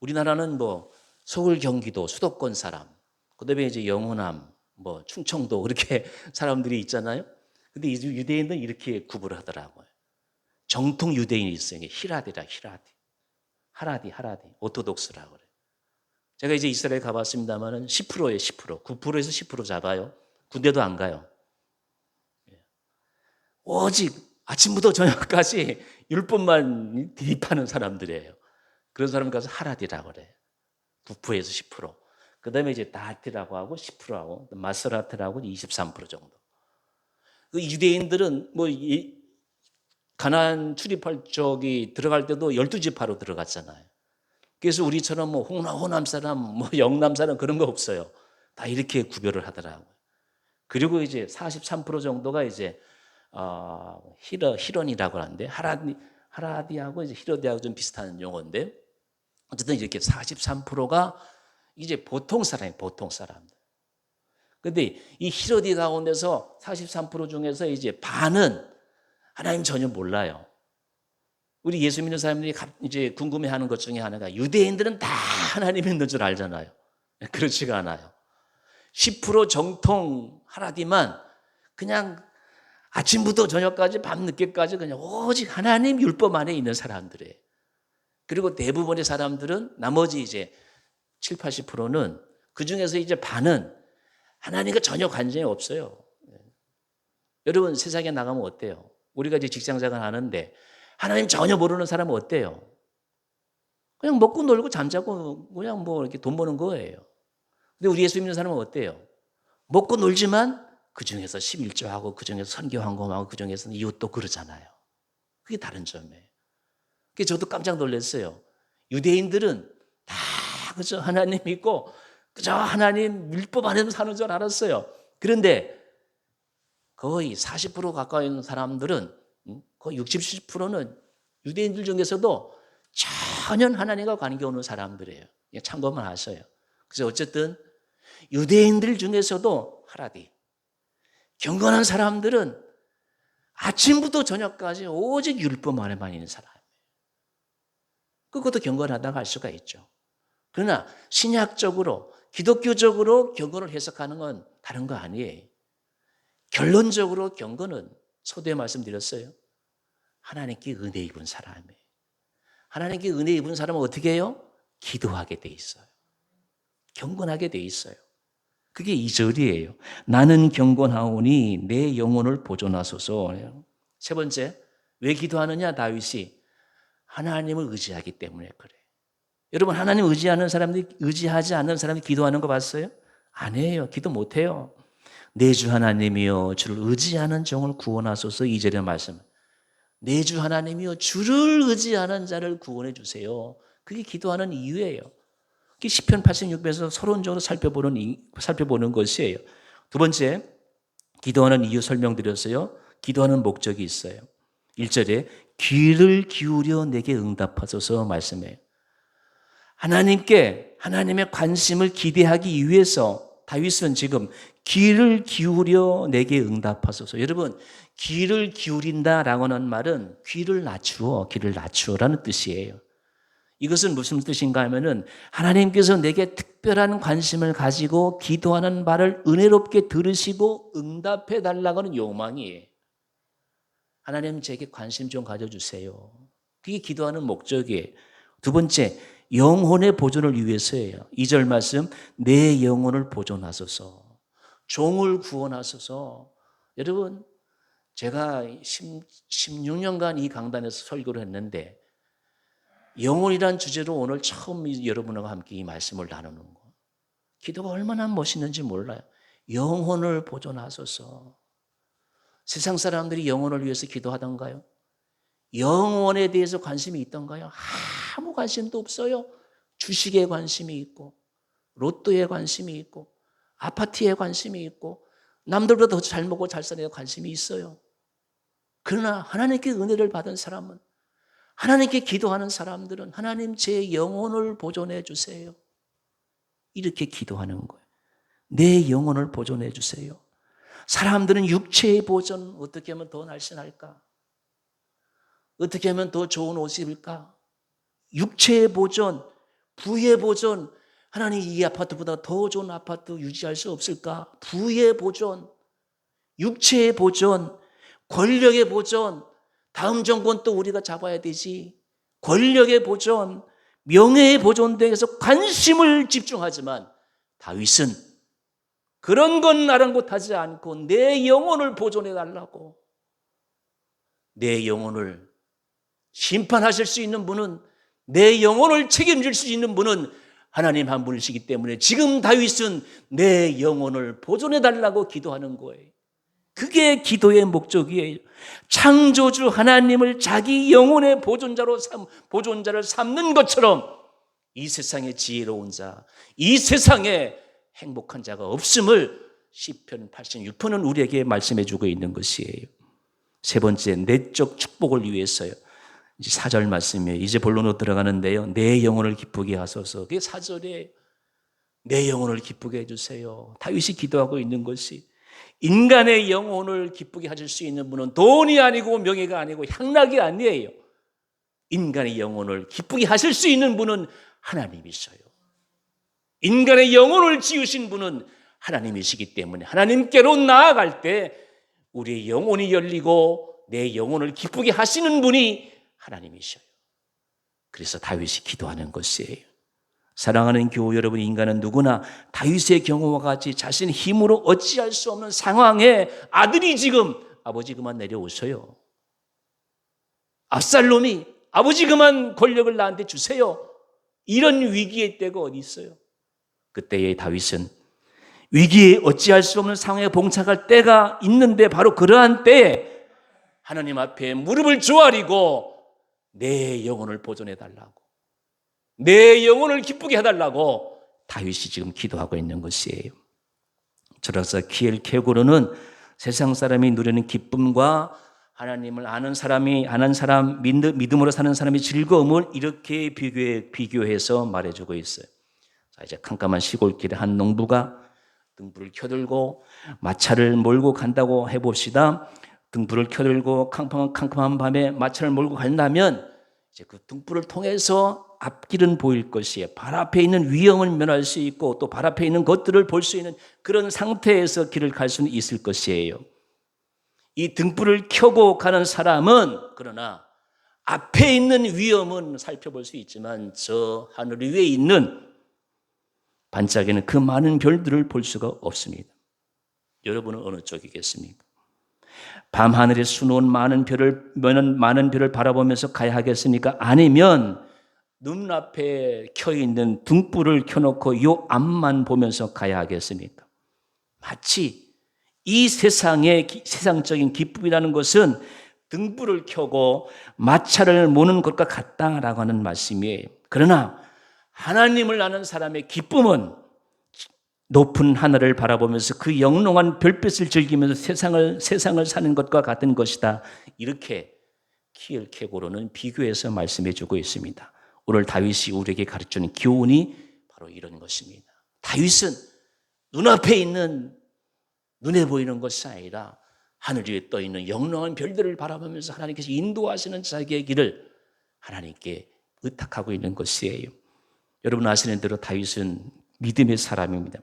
우리나라는 뭐 서울, 경기도, 수도권 사람, 그다음에 이제 영호남, 뭐 충청도 그렇게 사람들이 있잖아요. 근데 이 유대인들은 이렇게 구분을 하더라고요. 정통 유대인이 있어요. 히라디라, 히라디. 하라디. 오토독스라고 그래요. 제가 이제 이스라엘 가봤습니다만은 10%예요, 10%. 9%에서 10% 잡아요. 군대도 안 가요. 오직 아침부터 저녁까지 율법만 대입하는 사람들이에요. 그런 사람 가서 하라디라고 그래요. 9%에서 10%. 그 다음에 이제 다하티라고 하고 10%하고 마스라트라고 23% 정도. 그 유대인들은 뭐 가나안 출입할 적이 들어갈 때도 12지파로 들어갔잖아요. 그래서 우리처럼 뭐 호남 사람, 뭐 영남 사람 그런 거 없어요. 다 이렇게 구별을 하더라고요. 그리고 이제 43% 정도가 이제 히런이라고 하는데 하라디하고 이제 히러디하고 좀 비슷한 용어인데 어쨌든 이렇게 43%가 이제 보통 사람이에요. 보통 사람들. 근데 이 히러디 가운데서 43% 중에서 이제 반은 하나님 전혀 몰라요. 우리 예수 믿는 사람들이 이제 궁금해하는 것 중에 하나가 유대인들은 다 하나님 있는 줄 알잖아요. 그렇지가 않아요. 10% 정통 하라디만 그냥 아침부터 저녁까지 밤늦게까지 그냥 오직 하나님 율법 안에 있는 사람들이에요. 그리고 대부분의 사람들은 나머지 이제 7, 80%는 그 중에서 이제 반은 하나님과 전혀 관심이 없어요. 여러분 세상에 나가면 어때요? 우리가 이제 직장생활 하는데 하나님 전혀 모르는 사람은 어때요? 그냥 먹고 놀고 잠자고 그냥 뭐 이렇게 돈 버는 거예요. 근데 우리 예수 믿는 사람은 어때요? 먹고 놀지만 그 중에서 11조하고 그 중에서 선교 헌금하고 그 중에서는 이웃도 그러잖아요. 그게 다른 점이에요. 그게 저도 깜짝 놀랐어요. 유대인들은 다 그저 하나님 믿고 그저 하나님 율법 안에서 사는 줄 알았어요. 그런데 거의 40% 가까이 있는 사람들은 거의 60, 70%는 유대인들 중에서도 전혀 하나님과 관계없는 사람들이에요. 참고만 하셔요. 그래서 어쨌든 유대인들 중에서도 하라디 경건한 사람들은 아침부터 저녁까지 오직 율법 안에만 있는 사람이에요. 그것도 경건하다고 할 수가 있죠. 그러나 신약적으로 기독교적으로 경건을 해석하는 건 다른 거 아니에요. 결론적으로 경건은 서두에 말씀드렸어요. 하나님께 은혜 입은 사람이에요. 하나님께 은혜 입은 사람은 어떻게 해요? 기도하게 돼 있어요. 경건하게 돼 있어요. 그게 2절이에요. 나는 경건하오니 내 영혼을 보존하소서. 세 번째, 왜 기도하느냐 다윗이? 하나님을 의지하기 때문에 그래. 여러분 하나님 의지하는 사람들이 의지하지 않는 사람이 기도하는 거 봤어요? 안 해요. 기도 못 해요. 내 주 하나님이여 주를 의지하는 종을 구원하소서. 2절의 말씀. 내 주 하나님이여 주를 의지하는 자를 구원해 주세요. 그게 기도하는 이유예요. 그게 시편 86편에서 서론적으로 살펴보는 것이에요. 두 번째, 기도하는 이유 설명드렸어요. 기도하는 목적이 있어요. 1절에 귀를 기울여 내게 응답하소서 말씀해요. 하나님께 하나님의 관심을 기대하기 위해서 다윗은 지금 귀를 기울여 내게 응답하소서. 여러분 귀를 기울인다라고 하는 말은 귀를 낮추어라는 뜻이에요. 이것은 무슨 뜻인가 하면은 하나님께서 내게 특별한 관심을 가지고 기도하는 말을 은혜롭게 들으시고 응답해 달라고 하는 요망이에요. 하나님 제게 관심 좀 가져주세요. 그게 기도하는 목적이에요. 두 번째, 영혼의 보존을 위해서예요. 2절 말씀, 내 영혼을 보존하소서. 종을 구원하소서. 여러분 제가 16년간 이 강단에서 설교를 했는데 영혼이란 주제로 오늘 처음 여러분과 함께 이 말씀을 나누는 거. 기도가 얼마나 멋있는지 몰라요. 영혼을 보존하소서. 세상 사람들이 영혼을 위해서 기도하던가요? 영혼에 대해서 관심이 있던가요? 아무 관심도 없어요. 주식에 관심이 있고 로또에 관심이 있고 아파트에 관심이 있고 남들보다 더 잘 먹고 잘 사는 데 관심이 있어요. 그러나 하나님께 은혜를 받은 사람은 하나님께 기도하는 사람들은 하나님 제 영혼을 보존해 주세요. 이렇게 기도하는 거예요. 내 영혼을 보존해 주세요. 사람들은 육체의 보존 어떻게 하면 더 날씬할까? 어떻게 하면 더 좋은 옷이 입을까? 육체의 보존, 부의 보존, 하나님 이 아파트보다 더 좋은 아파트 유지할 수 없을까? 부의 보존, 육체의 보존, 권력의 보존, 다음 정권 또 우리가 잡아야 되지. 권력의 보존, 명예의 보존 등에서 관심을 집중하지만 다윗은 그런 건 아랑곳하지 않고 내 영혼을 보존해 달라고. 내 영혼을 심판하실 수 있는 분은, 내 영혼을 책임질 수 있는 분은 하나님 한 분이시기 때문에 지금 다윗은 내 영혼을 보존해 달라고 기도하는 거예요. 그게 기도의 목적이에요. 창조주 하나님을 자기 영혼의 보존자를 삼는 것처럼 이 세상에 지혜로운 자, 이 세상에 행복한 자가 없음을 시편 86편은 우리에게 말씀해 주고 있는 것이에요. 세 번째, 내적 축복을 위해서요. 이제 4절 말씀이에요. 이제 본론으로 들어가는데요. 내 영혼을 기쁘게 하소서. 그게 4절이에요. 내 영혼을 기쁘게 해주세요. 다윗이 기도하고 있는 것이, 인간의 영혼을 기쁘게 하실 수 있는 분은 돈이 아니고 명예가 아니고 향락이 아니에요. 인간의 영혼을 기쁘게 하실 수 있는 분은 하나님이셔요. 인간의 영혼을 지으신 분은 하나님이시기 때문에 하나님께로 나아갈 때 우리의 영혼이 열리고 내 영혼을 기쁘게 하시는 분이 하나님이셔요. 그래서 다윗이 기도하는 것이에요. 사랑하는 교우 여러분, 인간은 누구나 다윗의 경우와 같이 자신의 힘으로 어찌할 수 없는 상황에 아들이 지금 아버지 그만 내려오셔요. 압살롬이 아버지 그만 권력을 나한테 주세요. 이런 위기의 때가 어디 있어요? 그때의 다윗은 위기에 어찌할 수 없는 상황에 봉착할 때가 있는데 바로 그러한 때에 하나님 앞에 무릎을 조아리고 내 영혼을 보존해 달라고, 내 영혼을 기쁘게 해달라고 다윗이 지금 기도하고 있는 것이에요. 철학자 키엘 케고르는 세상 사람이 누리는 기쁨과 하나님을 아는 사람, 믿음으로 사는 사람의 즐거움을 이렇게 비교해서 말해주고 있어요. 자, 이제 캄캄한 시골길에 한 농부가 등불을 켜들고 마차를 몰고 간다고 해봅시다. 등불을 켜들고 캄캄한 밤에 마차를 몰고 간다면 이제 그 등불을 통해서 앞길은 보일 것이에요. 발 앞에 있는 위험을 면할 수 있고 또 발 앞에 있는 것들을 볼 수 있는 그런 상태에서 길을 갈 수는 있을 것이에요. 이 등불을 켜고 가는 사람은 그러나 앞에 있는 위험은 살펴볼 수 있지만 저 하늘 위에 있는 반짝이는 그 많은 별들을 볼 수가 없습니다. 여러분은 어느 쪽이겠습니까? 밤하늘에 수놓은 많은 별을 바라보면서 가야 하겠습니까? 아니면 눈앞에 켜있는 등불을 켜놓고 요 앞만 보면서 가야 하겠습니까? 마치 이 세상의 세상적인 기쁨이라는 것은 등불을 켜고 마차를 모는 것과 같다라고 하는 말씀이에요. 그러나 하나님을 아는 사람의 기쁨은 높은 하늘을 바라보면서 그 영롱한 별빛을 즐기면서 세상을 사는 것과 같은 것이다. 이렇게 키엘 케고르는 비교해서 말씀해 주고 있습니다. 오늘 다윗이 우리에게 가르치는 교훈이 바로 이런 것입니다. 다윗은 눈앞에 있는 눈에 보이는 것이 아니라 하늘 위에 떠 있는 영롱한 별들을 바라보면서 하나님께서 인도하시는 자기의 길을 하나님께 의탁하고 있는 것이에요. 여러분 아시는 대로 다윗은 믿음의 사람입니다.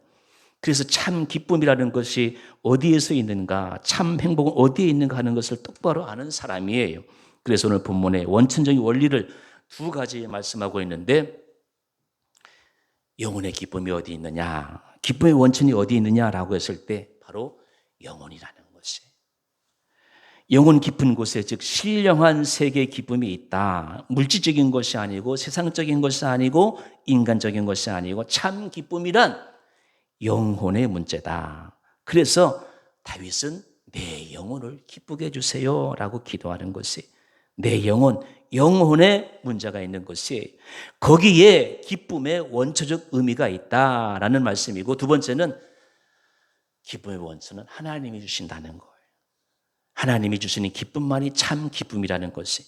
그래서 참 기쁨이라는 것이 어디에서 있는가, 참 행복은 어디에 있는가 하는 것을 똑바로 아는 사람이에요. 그래서 오늘 본문에 원천적인 원리를 두 가지 말씀하고 있는데, 영혼의 기쁨이 어디 있느냐, 기쁨의 원천이 어디 있느냐라고 했을 때 바로 영혼이라는 것이에요. 영혼 깊은 곳에, 즉 신령한 세계의 기쁨이 있다. 물질적인 것이 아니고 세상적인 것이 아니고 인간적인 것이 아니고 참 기쁨이란 영혼의 문제다. 그래서 다윗은 내 영혼을 기쁘게 해주세요 라고 기도하는 것이, 내 영혼의 문제가 있는 것이 거기에 기쁨의 원초적 의미가 있다라는 말씀이고, 두 번째는 기쁨의 원천은 하나님이 주신다는 거예요. 하나님이 주시는 기쁨만이 참 기쁨이라는 것이,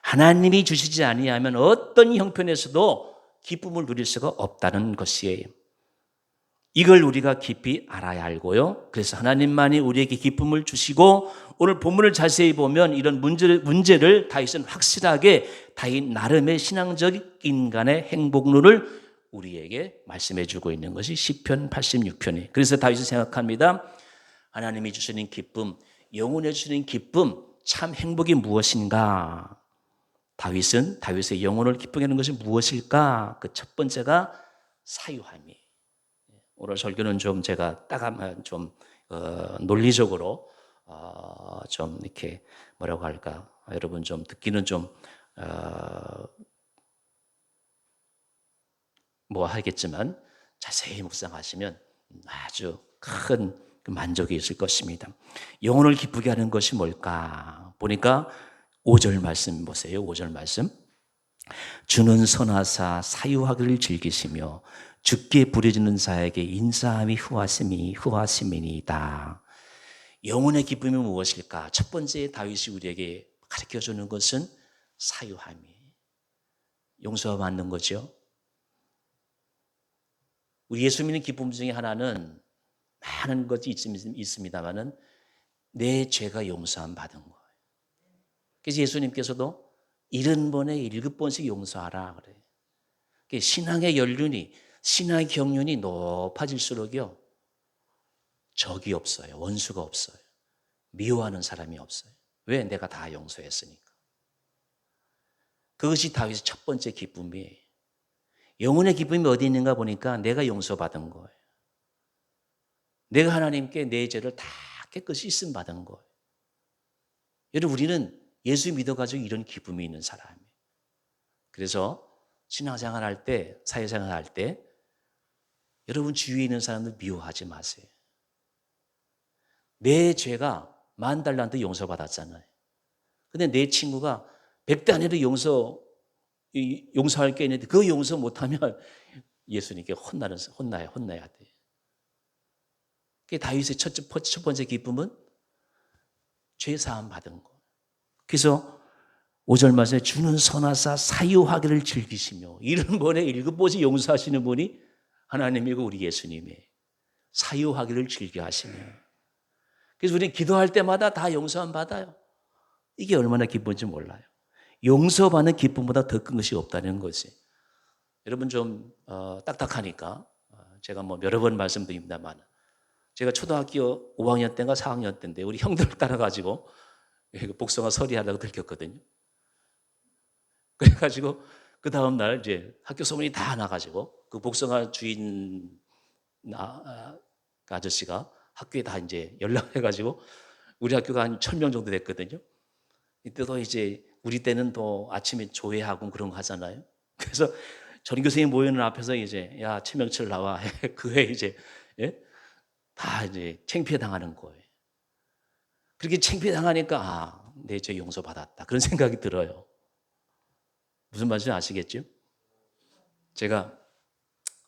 하나님이 주시지 아니하면 어떤 형편에서도 기쁨을 누릴 수가 없다는 것이에요. 이걸 우리가 깊이 알아야 알고요. 그래서 하나님만이 우리에게 기쁨을 주시고, 오늘 본문을 자세히 보면 이런 문제를 다윗은 확실하게 다윗 나름의 신앙적 인간의 행복론을 우리에게 말씀해 주고 있는 것이 시편 86편이에요. 그래서 다윗은 생각합니다. 하나님이 주시는 기쁨, 영혼에 주는 기쁨, 참 행복이 무엇인가? 다윗은 다윗의 영혼을 기쁘게 하는 것이 무엇일까? 그 첫 번째가 사유함이에요. 오늘 설교는 좀 제가 좀 논리적으로 좀 이렇게 뭐라고 할까? 여러분 좀 듣기는 좀 뭐 하겠지만 자세히 묵상하시면 아주 큰 만족이 있을 것입니다. 영혼을 기쁘게 하는 것이 뭘까? 보니까 5절 말씀 보세요. 5절 말씀. 주는 선하사 사유하기를 즐기시며 주께 부르짖는 자에게 인사함이 후하심이니이다. 영혼의 기쁨이 무엇일까? 첫 번째 다윗이 우리에게 가르쳐주는 것은 사유함이에요. 용서받는 거죠. 우리 예수 믿는 기쁨 중에 하나는 많은 것이 있습니다만은 내 죄가 용서함 받은 거예요. 그래서 예수님께서도 70번에 7번씩 용서하라 그래요. 신앙의 연륜이, 신앙의 경륜이 높아질수록요, 적이 없어요. 원수가 없어요. 미워하는 사람이 없어요. 왜? 내가 다 용서했으니까. 그것이 다윗의 첫 번째 기쁨이에요. 영혼의 기쁨이 어디 있는가 보니까 내가 용서받은 거예요. 내가 하나님께 내 죄를 다 깨끗이 씻음 받은 거예요. 여러분, 우리는 예수 믿어가지고 이런 기쁨이 있는 사람이에요. 그래서 신앙생활 할 때, 사회생활 할 때 여러분 주위에 있는 사람들 미워하지 마세요. 내 죄가 10,000달란트 용서받았잖아요. 근데 내 친구가 100단위로 용서할 게 있는데 그 용서 못하면 예수님께 혼나야 돼요. 다윗의 첫 번째 기쁨은 죄 사함 받은 거. 그래서 5절 말씀에 주는 선하사 사유하기를 즐기시며 70번에 7번씩 용서하시는 분이 하나님이고 우리 예수님이에요. 사유하기를 즐겨하시며. 그래서 우리는 기도할 때마다 다 용서함 받아요. 이게 얼마나 기쁜지 몰라요. 용서받는 기쁨보다 더 큰 것이 없다는 거지. 여러분 좀 딱딱하니까 제가 뭐 여러 번 말씀드립니다만 제가 초등학교 5학년 때인가 4학년 때인데 우리 형들을 따라가지고 복숭아 서리하려고 들켰거든요. 그래가지고 그 다음 날 이제 학교 소문이 다 나가지고 그 복숭아 주인 아저씨가 학교에 다 이제 연락해가지고 우리 학교가 한 1,000명 정도 됐거든요. 이때도 이제 우리 때는 또 아침에 조회하고 그런 거 하잖아요. 그래서 전교생이 모이는 앞에서 이제 야 최명철 나와 그에 이제 다 이제 창피해 당하는 거예요. 그렇게 창피해 당하니까 내 죄 용서 받았다 그런 생각이 들어요. 무슨 말인지 아시겠죠? 제가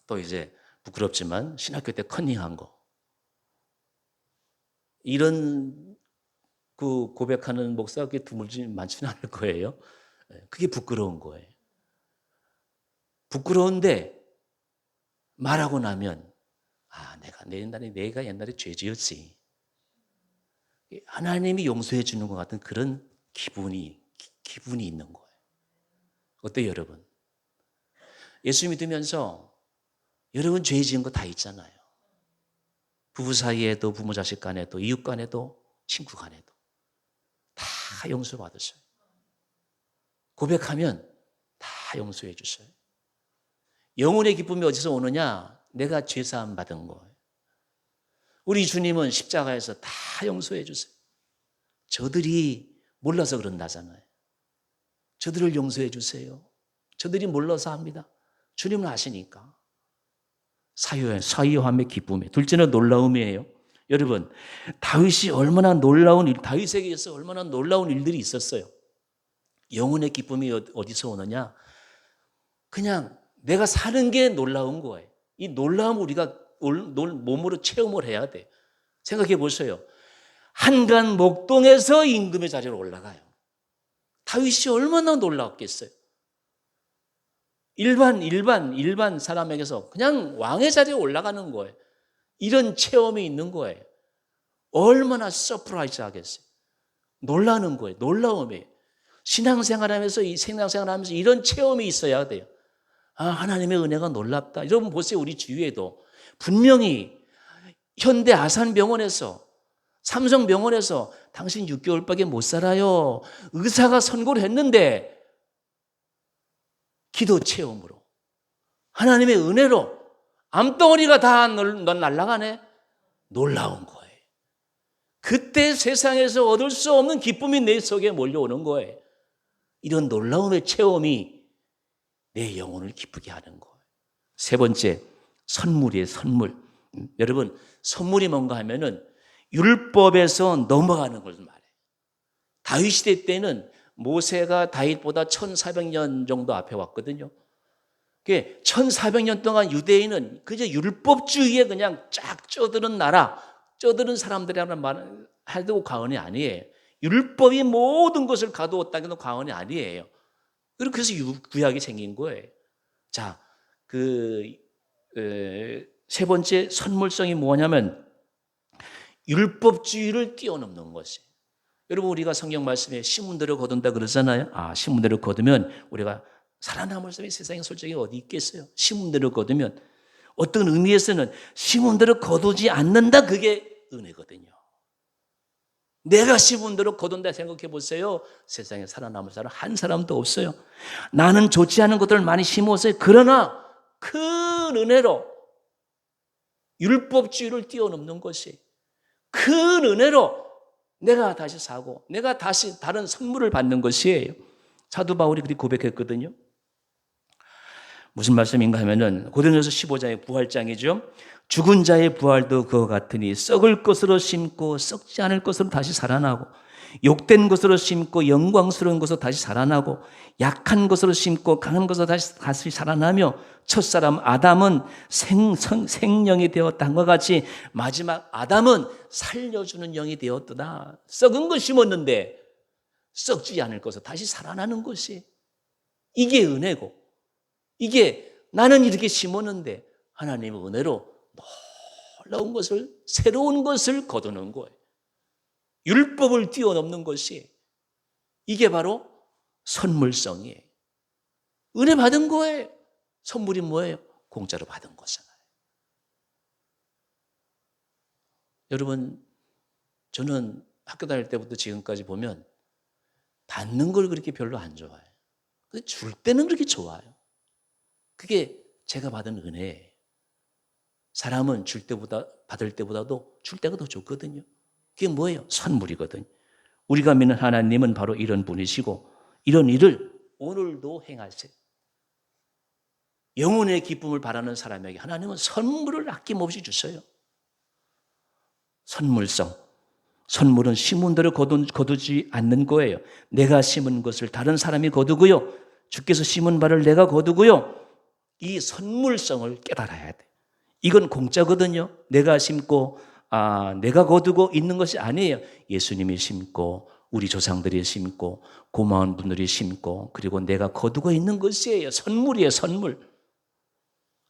또 이제 부끄럽지만 신학교 때 컨닝한 거 이런 그 고백하는 목사가 그렇게 드물지 많지는 않을 거예요. 그게 부끄러운 거예요. 부끄러운데 말하고 나면 내가 옛날에 죄 지었지. 하나님이 용서해 주는 것 같은 그런 기분이 있는 거예요. 어때요, 여러분? 예수 믿으면서 여러분 죄 지은 거 다 있잖아요. 부부 사이에도, 부모 자식 간에도, 이웃 간에도, 친구 간에도 다 용서받으셔요. 고백하면 다 용서해 주셔요. 영혼의 기쁨이 어디서 오느냐? 내가 죄사함 받은 거예요. 우리 주님은 십자가에서 다 용서해 주세요. 저들이 몰라서 그런다잖아요. 저들을 용서해 주세요. 저들이 몰라서 합니다. 주님은 아시니까. 사유함의 기쁨이에요. 둘째는 놀라움이에요. 여러분, 다윗에게서 얼마나 놀라운 일들이 있었어요. 영혼의 기쁨이 어디서 오느냐? 그냥 내가 사는 게 놀라운 거예요. 이 놀라움을 우리가 몸으로 체험을 해야 돼. 생각해 보세요. 한간 목동에서 임금의 자리로 올라가요. 다윗이 얼마나 놀라웠겠어요. 일반 사람에게서 그냥 왕의 자리에 올라가는 거예요. 이런 체험이 있는 거예요. 얼마나 서프라이즈 하겠어요. 놀라는 거예요. 놀라움이에요. 신앙생활하면서 이런 체험이 있어야 돼요. 하나님의 은혜가 놀랍다. 여러분 보세요. 우리 주위에도 분명히 현대 아산병원에서 삼성병원에서 당신 6개월밖에 못 살아요. 의사가 선고를 했는데 기도 체험으로 하나님의 은혜로 암덩어리가 다 날아가네. 놀라운 거예요. 그때 세상에서 얻을 수 없는 기쁨이 내 속에 몰려오는 거예요. 이런 놀라움의 체험이 내 영혼을 기쁘게 하는 거예요. 세 번째, 선물이에요. 선물. 여러분, 선물이 뭔가 하면은 율법에서 넘어가는 걸 말해요. 다윗 시대 때는 모세가 다윗보다 1400년 정도 앞에 왔거든요. 1400년 동안 유대인은 그저 율법주의에 그냥 쫙 쪄드는 나라, 쪄드는 사람들이라는 말은 해도 과언이 아니에요. 율법이 모든 것을 가두었다는 게 과언이 아니에요. 그래서 구약이 생긴 거예요. 자, 세 번째 선물성이 뭐냐면 율법주의를 뛰어넘는 것이에요. 여러분, 우리가 성경 말씀에 신문대로 거둔다 그러잖아요. 신문대로 거두면 우리가 살아남을 사람이 세상에 솔직히 어디 있겠어요? 신문대로 거두면 어떤 의미에서는 신문대로 거두지 않는다, 그게 은혜거든요. 내가 신문대로 거둔다 생각해 보세요. 세상에 살아남을 사람 한 사람도 없어요. 나는 좋지 않은 것들을 많이 심었어요. 그러나 큰 은혜로 율법주의를 뛰어넘는 것이, 큰 은혜로 내가 다시 사고 내가 다시 다른 선물을 받는 것이에요. 사도 바울이 그렇게 고백했거든요. 무슨 말씀인가 하면은 고린도서 15장의 부활장이죠. 죽은 자의 부활도 그와 같으니 썩을 것으로 심고 썩지 않을 것으로 다시 살아나고, 욕된 것으로 심고 영광스러운 것으로 다시 살아나고, 약한 것으로 심고 강한 것으로 다시 살아나며, 첫사람 아담은 생령이 되었다 한 것 같이 마지막 아담은 살려주는 영이 되었도다. 썩은 것 심었는데 썩지 않을 것으로 다시 살아나는 것이, 이게 은혜고, 이게 나는 이렇게 심었는데 하나님의 은혜로 놀라운 것을, 새로운 것을 거두는 거예요. 율법을 뛰어넘는 것이, 이게 바로 선물성이에요. 은혜 받은 거예요. 선물이 뭐예요? 공짜로 받은 거잖아요. 여러분, 저는 학교 다닐 때부터 지금까지 보면 받는 걸 그렇게 별로 안 좋아해요. 근데 줄 때는 그렇게 좋아요. 그게 제가 받은 은혜예요. 사람은 줄 때보다, 받을 때보다도 줄 때가 더 좋거든요. 그게 뭐예요? 선물이거든요. 우리가 믿는 하나님은 바로 이런 분이시고 이런 일을 오늘도 행하세요. 영혼의 기쁨을 바라는 사람에게 하나님은 선물을 아낌없이 주셔요. 선물성. 선물은 심은 대로 거두지 않는 거예요. 내가 심은 것을 다른 사람이 거두고요, 주께서 심은 바를 내가 거두고요, 이 선물성을 깨달아야 돼. 이건 공짜거든요. 내가 심고 내가 거두고 있는 것이 아니에요. 예수님이 심고 우리 조상들이 심고 고마운 분들이 심고 그리고 내가 거두고 있는 것이에요. 선물이에요. 선물.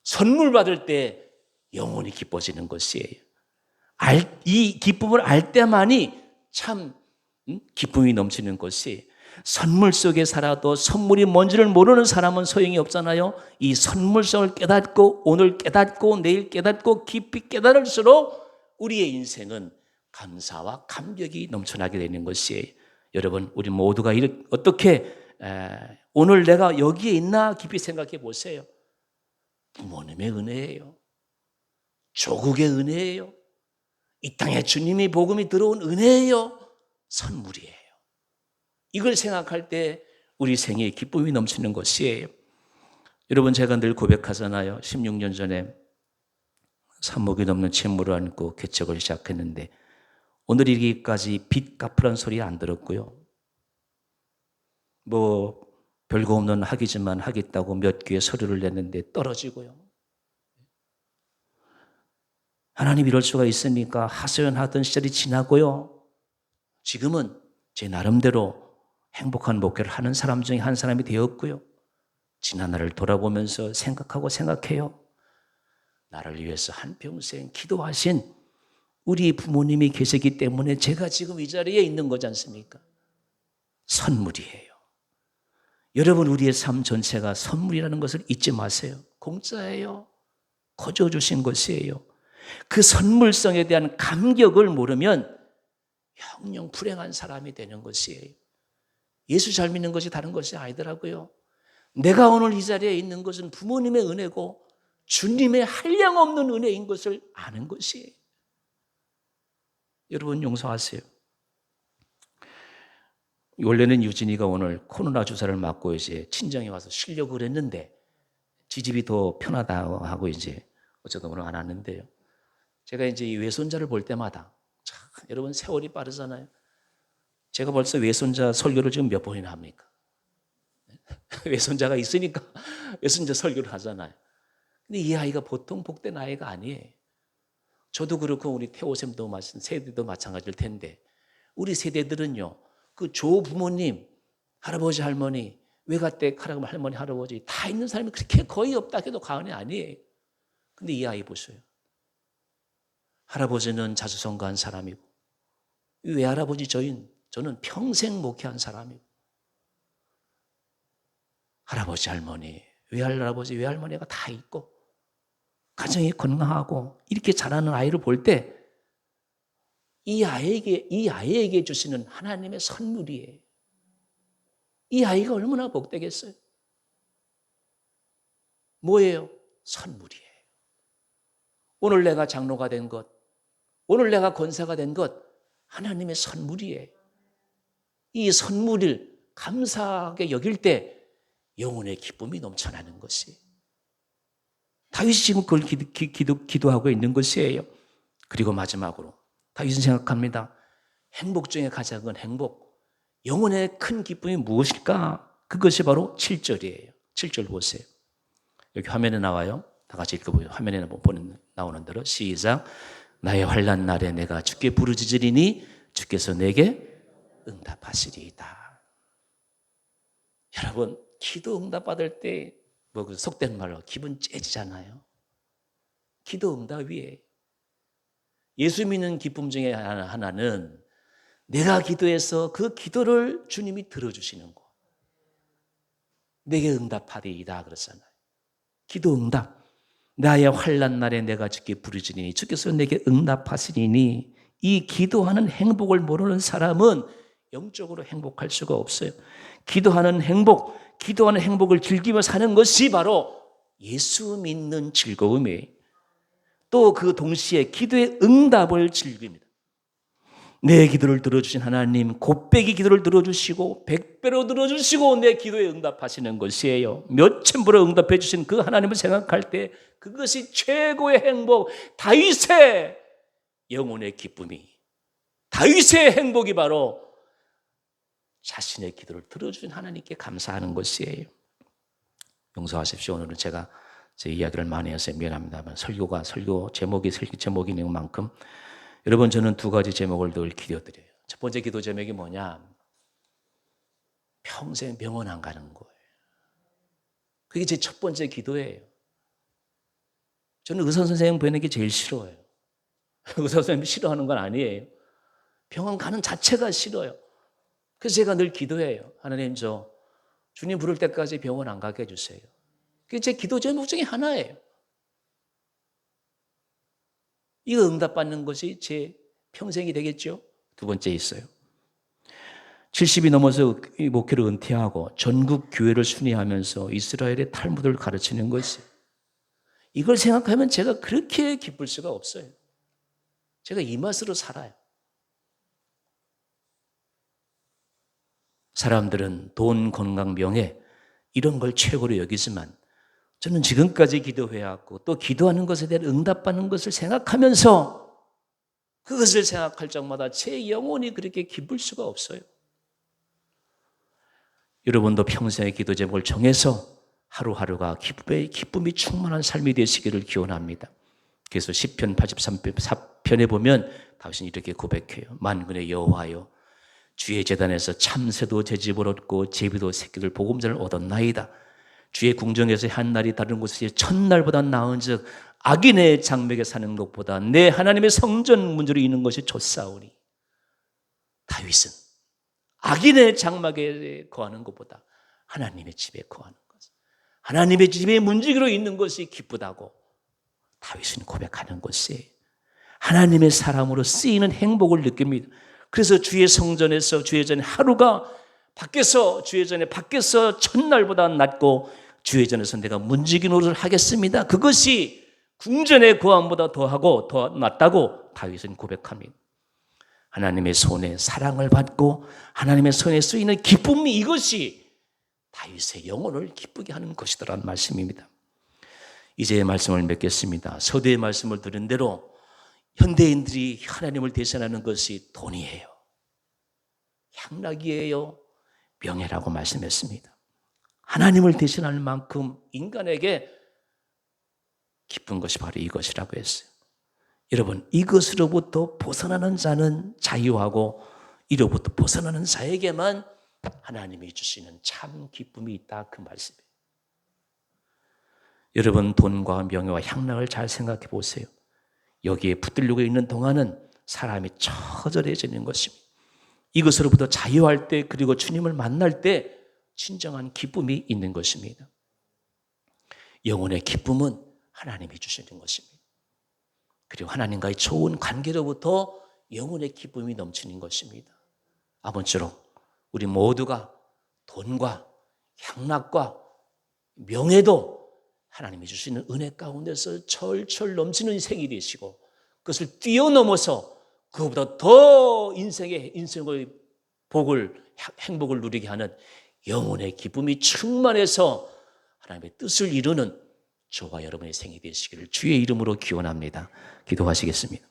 선물 받을 때 영혼이 기뻐지는 것이에요. 이 기쁨을 알 때만이 참 기쁨이 넘치는 것이, 선물 속에 살아도 선물이 뭔지를 모르는 사람은 소용이 없잖아요. 이 선물성을 깨닫고 오늘 깨닫고 내일 깨닫고 깊이 깨달을수록 우리의 인생은 감사와 감격이 넘쳐나게 되는 것이에요. 여러분, 우리 모두가 어떻게 오늘 내가 여기에 있나 깊이 생각해 보세요. 부모님의 은혜예요. 조국의 은혜예요. 이 땅에 주님의 복음이 들어온 은혜예요. 선물이에요. 이걸 생각할 때 우리 생에 기쁨이 넘치는 것이에요. 여러분, 제가 늘 고백하잖아요. 16년 전에 산목이 넘는 채무를 안고 개척을 시작했는데 오늘 이기까지 빚 갚으란 소리 안 들었고요. 별거 없는 학이지만 하겠다고 몇 개의 서류를 냈는데 떨어지고요. 하나님 이럴 수가 있습니까? 하소연하던 시절이 지나고요. 지금은 제 나름대로 행복한 목회를 하는 사람 중에 한 사람이 되었고요. 지난 날을 돌아보면서 생각해요. 나를 위해서 한평생 기도하신 우리 부모님이 계시기 때문에 제가 지금 이 자리에 있는 거지 않습니까? 선물이에요. 여러분, 우리의 삶 전체가 선물이라는 것을 잊지 마세요. 공짜예요. 거저 주신 것이에요. 그 선물성에 대한 감격을 모르면 영영 불행한 사람이 되는 것이에요. 예수 잘 믿는 것이 다른 것이 아니더라고요. 내가 오늘 이 자리에 있는 것은 부모님의 은혜고 주님의 한량없는 은혜인 것을 아는 것이에요. 여러분 용서하세요. 원래는 유진이가 오늘 코로나 주사를 맞고 이제 친정에 와서 쉬려고 그랬는데 지집이 더 편하다고 하고 이제 어쩌다 오늘 안 왔는데요. 제가 이제 이 외손자를 볼 때마다 참, 여러분 세월이 빠르잖아요. 제가 벌써 외손자 설교를 지금 몇 번이나 합니까? 외손자가 있으니까 외손자 설교를 하잖아요. 근데 이 아이가 보통 복된 아이가 아니에요. 저도 그렇고 우리 태호쌤도 세대도 마찬가지일 텐데 우리 세대들은요. 그 조부모님, 할아버지, 할머니, 외가댁 할머니, 할아버지 다 있는 사람이 그렇게 거의 없다 해도 과언이 아니에요. 근데 이 아이 보세요. 할아버지는 자수성가한 사람이고 외할아버지 저는 평생 목회한 사람이고 할아버지, 할머니, 외할아버지, 외할머니가 다 있고 가정이 건강하고 이렇게 자라는 아이를 볼 때 이 아이에게 주시는 하나님의 선물이에요. 이 아이가 얼마나 복되겠어요? 뭐예요? 선물이에요. 오늘 내가 장로가 된 것, 오늘 내가 권사가 된 것, 하나님의 선물이에요. 이 선물을 감사하게 여길 때 영혼의 기쁨이 넘쳐나는 것이. 다윗이 지금 그걸 기도하고 있는 것이에요. 그리고 마지막으로 다윗은 생각합니다. 행복 중에 가장 큰 행복, 영혼의 큰 기쁨이 무엇일까? 그것이 바로 7절이에요. 7절 보세요. 여기 화면에 나와요. 다 같이 읽어보세요. 화면에 나오는 대로 시작. 나의 환난 날에 내가 주께 부르짖으리니 주께서 내게 응답하시리이다. 여러분 기도 응답받을 때 뭐 속된 말로 기분 째지잖아요. 기도 응답이에요. 예수 믿는 기쁨 중에 하나는 내가 기도해서 그 기도를 주님이 들어주시는 거. 내게 응답하리이다 그러잖아요. 기도 응답. 나의 환난 날에 내가 주께 부르짖으니 주께서 내게 응답하시리니 이 기도하는 행복을 모르는 사람은 영적으로 행복할 수가 없어요. 기도하는 행복을 즐기며 사는 것이 바로 예수 믿는 즐거움이에요. 또 그 동시에 기도의 응답을 즐깁니다. 내 기도를 들어주신 하나님 곱배기 기도를 들어주시고 100배로 들어주시고 내 기도에 응답하시는 것이에요. 몇천 배로 응답해 주신 그 하나님을 생각할 때 그것이 최고의 행복, 다윗의 영혼의 기쁨이, 다윗의 행복이 바로 자신의 기도를 들어주신 하나님께 감사하는 것이에요. 용서하십시오. 오늘은 제가 제 이야기를 많이 해서 미안합니다만 설교 제목인 만큼 여러분 저는 두 가지 제목을 늘 기도드려요. 첫 번째 기도 제목이 뭐냐? 평생 병원 안 가는 거예요. 그게 제 첫 번째 기도예요. 저는 의사 선생님 보이는 게 제일 싫어요. 의사 선생님이 싫어하는 건 아니에요. 병원 가는 자체가 싫어요. 그래서 제가 늘 기도해요. 하나님 저 주님 부를 때까지 병원 안 가게 해주세요. 그게 제 기도 제목 중에 하나예요. 이거 응답받는 것이 제 평생이 되겠죠. 두 번째 있어요. 70이 넘어서 목회를 은퇴하고 전국 교회를 순회하면서 이스라엘의 탈무드를 가르치는 것이, 이걸 생각하면 제가 그렇게 기쁠 수가 없어요. 제가 이 맛으로 살아요. 사람들은 돈, 건강, 명예 이런 걸 최고로 여기지만 저는 지금까지 기도해왔고 또 기도하는 것에 대한 응답받는 것을 생각하면서 그것을 생각할 적마다 제 영혼이 그렇게 기쁠 수가 없어요. 여러분도 평생의 기도 제목을 정해서 하루하루가 기쁨이 충만한 삶이 되시기를 기원합니다. 그래서 시편 83편에 보면 다윗은 이렇게 고백해요. 만군의 여호와여, 주의 제단에서 참새도 제집을 얻고 제비도 새끼들 보금자를 얻었나이다. 주의 궁정에서 한 날이 다른 곳에서 첫날보다 나은즉 악인의 장막에 사는 것보다 내 하나님의 성전 문제로 있는 것이 좋사오니. 다윗은 악인의 장막에 거하는 것보다 하나님의 집에 거하는 것, 하나님의 집에 문지기로 있는 것이 기쁘다고 다윗은 고백하는 것이에요. 하나님의 사람으로 쓰이는 행복을 느낍니다. 그래서 주의 성전에서 주의 전에 하루가 주의 전에 밖에서 첫날보다 낫고 주의 전에서 내가 문지기 노릇을 하겠습니다. 그것이 궁전의 거함보다 더하고 더 낫다고 다윗은 고백합니다. 하나님의 손에 사랑을 받고 하나님의 손에 쓰이는 기쁨이 이것이 다윗의 영혼을 기쁘게 하는 것이더라는 말씀입니다. 이제 말씀을 맺겠습니다. 서두에 말씀을 들은 대로 현대인들이 하나님을 대신하는 것이 돈이에요, 향락이에요, 명예라고 말씀했습니다. 하나님을 대신할 만큼 인간에게 기쁜 것이 바로 이것이라고 했어요. 여러분, 이것으로부터 벗어나는 자는 자유하고 이로부터 벗어나는 자에게만 하나님이 주시는 참 기쁨이 있다, 그 말씀이에요. 여러분, 돈과 명예와 향락을 잘 생각해 보세요. 여기에 붙들리고 있는 동안은 사람이 처절해지는 것입니다. 이것으로부터 자유할 때, 그리고 주님을 만날 때 진정한 기쁨이 있는 것입니다. 영혼의 기쁨은 하나님이 주시는 것입니다. 그리고 하나님과의 좋은 관계로부터 영혼의 기쁨이 넘치는 것입니다. 아무쪼록 우리 모두가 돈과 향락과 명예도 하나님이 주시는 은혜 가운데서 철철 넘치는 생이 되시고, 그것을 뛰어넘어서 그보다 더 인생의 행복을 누리게 하는 영혼의 기쁨이 충만해서 하나님의 뜻을 이루는 저와 여러분의 생이 되시기를 주의 이름으로 기원합니다. 기도하시겠습니다.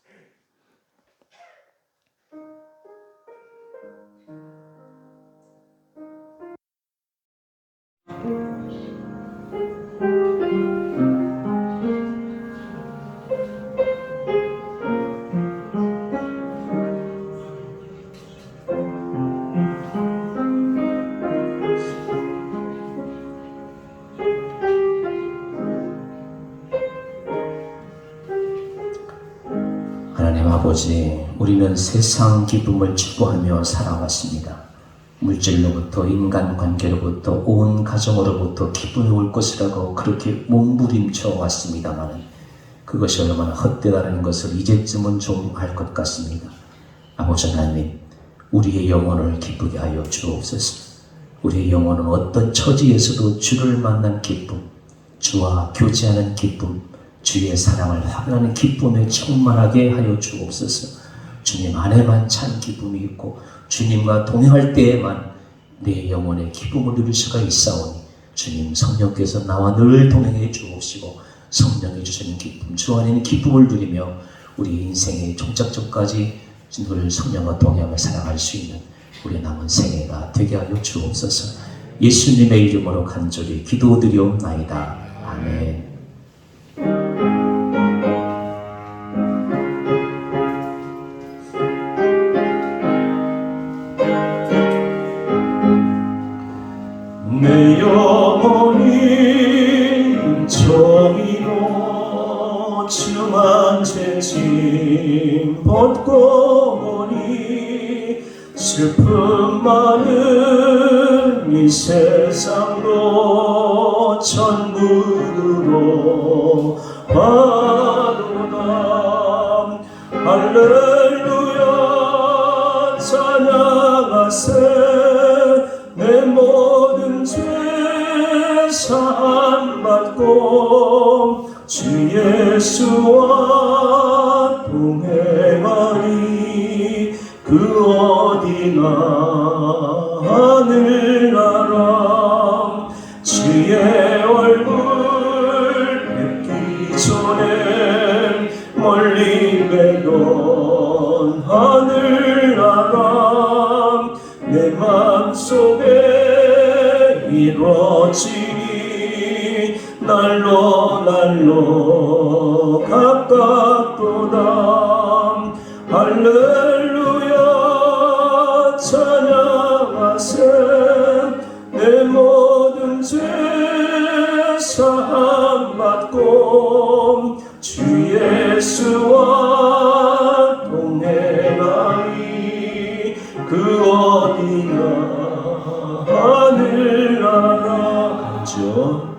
하나님 아버지, 우리는 세상 기쁨을 추구하며 살아왔습니다. 물질로부터, 인간관계로부터, 온 가정으로부터 기쁨이 올 것이라고 그렇게 몸부림쳐 왔습니다만 그것이 얼마나 헛되다는 것을 이제쯤은 좀 알 것 같습니다. 아버지 하나님, 우리의 영혼을 기쁘게 하여 주옵소서. 우리의 영혼은 어떤 처지에서도 주를 만난 기쁨, 주와 교제하는 기쁨, 주의 사랑을 확인하는 기쁨에 충만하게 하여 주옵소서. 주님 안에만 참 기쁨이 있고 주님과 동행할 때에만 내 영혼의 기쁨을 누릴 수가 있사오니 주님 성령께서 나와 늘 동행해 주옵시고 성령이 주시는 기쁨, 주 안에는 기쁨을 누리며 우리 인생의 종착점까지 늘 성령과 동행하며 살아갈 수 있는 우리 남은 생애가 되게 하여 주옵소서. 예수님의 이름으로 간절히 기도드리옵나이다. 아멘. 내 영혼이 정의로 중한 죄짐 벗고 보니 슬픔 많은 이 세상도 천국으로 가도다. 할렐루야 찬양하세. 내 모든 죄 사함 받고 주 예수와 동행하리. 그 어디나 하늘나라 주의 얼굴 뵙기 전에 멀리 배던 하늘나라 내 맘속에 이루어지니 날로 가깝도다. 할렐루야 찬양하세. 내 모든 죄 사함 받고 주 예수와 동행하리. 그 어디나 하늘나라 가죠.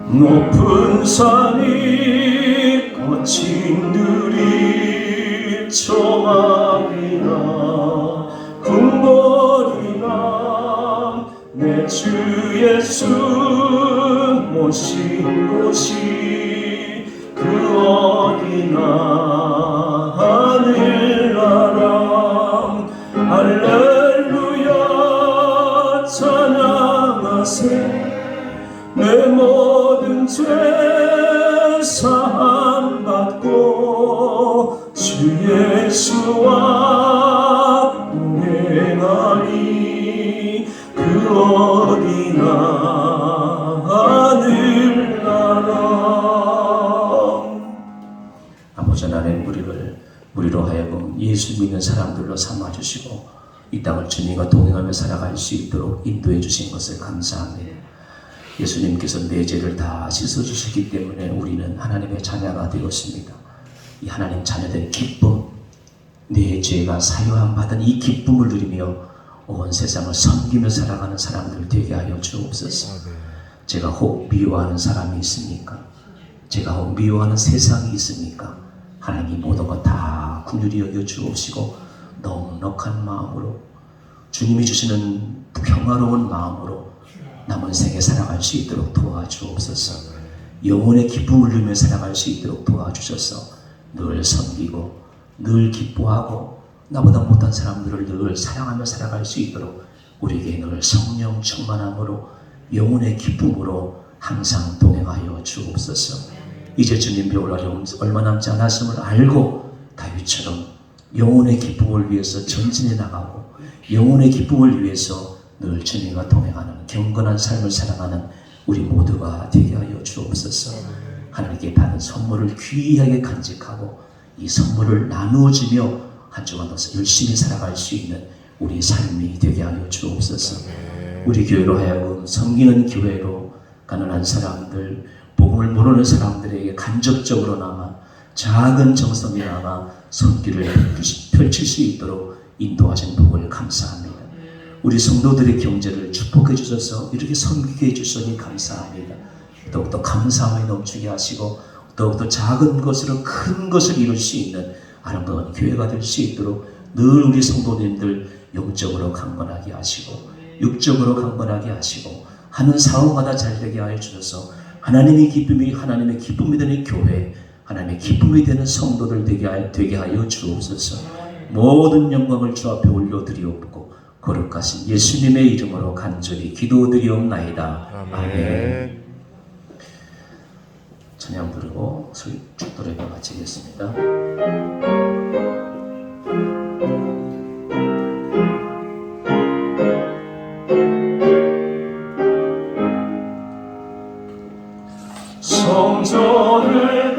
높은 산이 거친 들이 조망이나 궁궐이나 내 주 예수 모신 곳이 그 어디나 하늘나라 할렐루야 찬양하세 내 모든 죄 사함 받고 주 예수와 동행하니 그 어디나 하늘나라. 아버지 하나님 우리로 하여금 예수 믿는 사람들로 삼아주시고 이 땅을 주님과 동행하며 살아갈 수 있도록 인도해 주신 것을 감사합니다. 예수님께서 내 죄를 다 씻어주셨기 때문에 우리는 하나님의 자녀가 되었습니다. 이 하나님 자녀된 기쁨, 내 죄가 사유함 받은 이 기쁨을 누리며 온 세상을 섬기며 살아가는 사람들 되게 하여 주옵소서. 제가 혹 미워하는 사람이 있습니까? 제가 혹 미워하는 세상이 있습니까? 하나님 이 모든 것 다 긍휼히 여겨 주옵시고 넉넉한 마음으로 주님이 주시는 평화로운 마음으로 남은 생에 살아갈 수 있도록 도와주옵소서. 영혼의 기쁨을 누리며 살아갈 수 있도록 도와주셔서 늘 섬기고 늘 기뻐하고 나보다 못한 사람들을 늘 사랑하며 살아갈 수 있도록 우리에게 늘 성령 충만함으로 영혼의 기쁨으로 항상 동행하여 주옵소서. 이제 주님 배울 날이 얼마 남지 않았음을 알고 다윗처럼 영혼의 기쁨을 위해서 전진해 나가고 영혼의 기쁨을 위해서 늘 주님과 동행하는 경건한 삶을 살아가는 우리 모두가 되게 하여 주옵소서. 하나님께 받은 선물을 귀하게 간직하고 이 선물을 나누어주며 한 주간 더 열심히 살아갈 수 있는 우리 삶이 되게 하여 주옵소서. 우리 교회로 하여금 섬기는 교회로 가난한 사람들, 복음을 모르는 사람들에게 간접적으로나마 작은 정성이나마 손길을 펼칠 수 있도록 인도하신 복을 감사합니다. 우리 성도들의 경제를 축복해 주셔서 이렇게 섬기게 해주시니 감사합니다. 더욱더 감사함에 넘치게 하시고 더욱더 작은 것으로 큰 것을 이룰 수 있는 아름다운 교회가 될 수 있도록 늘 우리 성도님들 영적으로 강건하게 하시고 육적으로 강건하게 하시고 하는 사업마다 잘되게 하여 주셔서 하나님의 기쁨이 되는 교회, 하나님의 기쁨이 되는 성도들 되게 하여 주옵소서. 모든 영광을 주 앞에 올려드리옵고 거룩하신 예수님의 이름으로 간절히 기도드리옵나이다. 아멘. 찬양 부르고 축도를 마치겠습니다. 성전을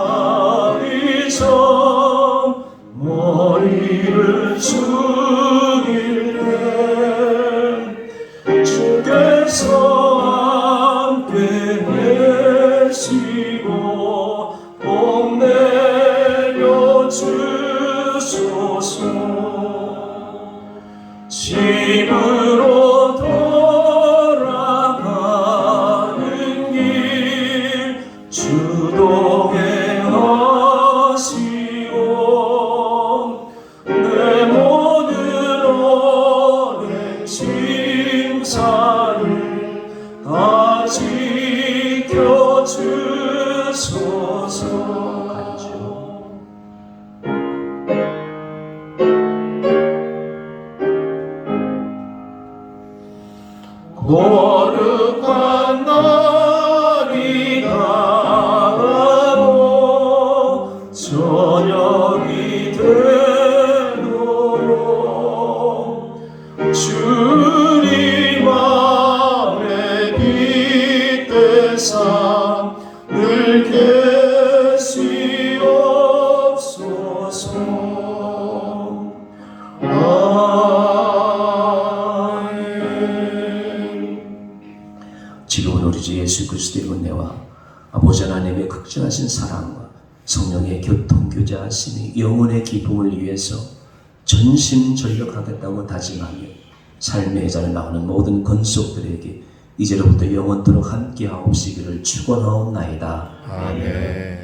떠나가기 전 머리를 숙일 때 주께서 함께 계시고 복 내려 주소서. 집으로 돌아가는 길 주동에 하시오. 내 모든 오랜 심사를 다 지켜주소서. 거룩한 날이 다가오고 저녁이 되도록 주님 안에 깃대사 늘 계시옵소서. 지금은 우리 주 예수 그리스도의 은혜와 아버지 하나님의 극진하신 사랑과 성령의 교통교제하심이 영혼의 기쁨을 위해서 전심전력하겠다고 다짐하며 삶의 자를 나오는 모든 권속들에게 이제로부터 영원토록 함께하옵시기를 축원하옵나이다. 아멘.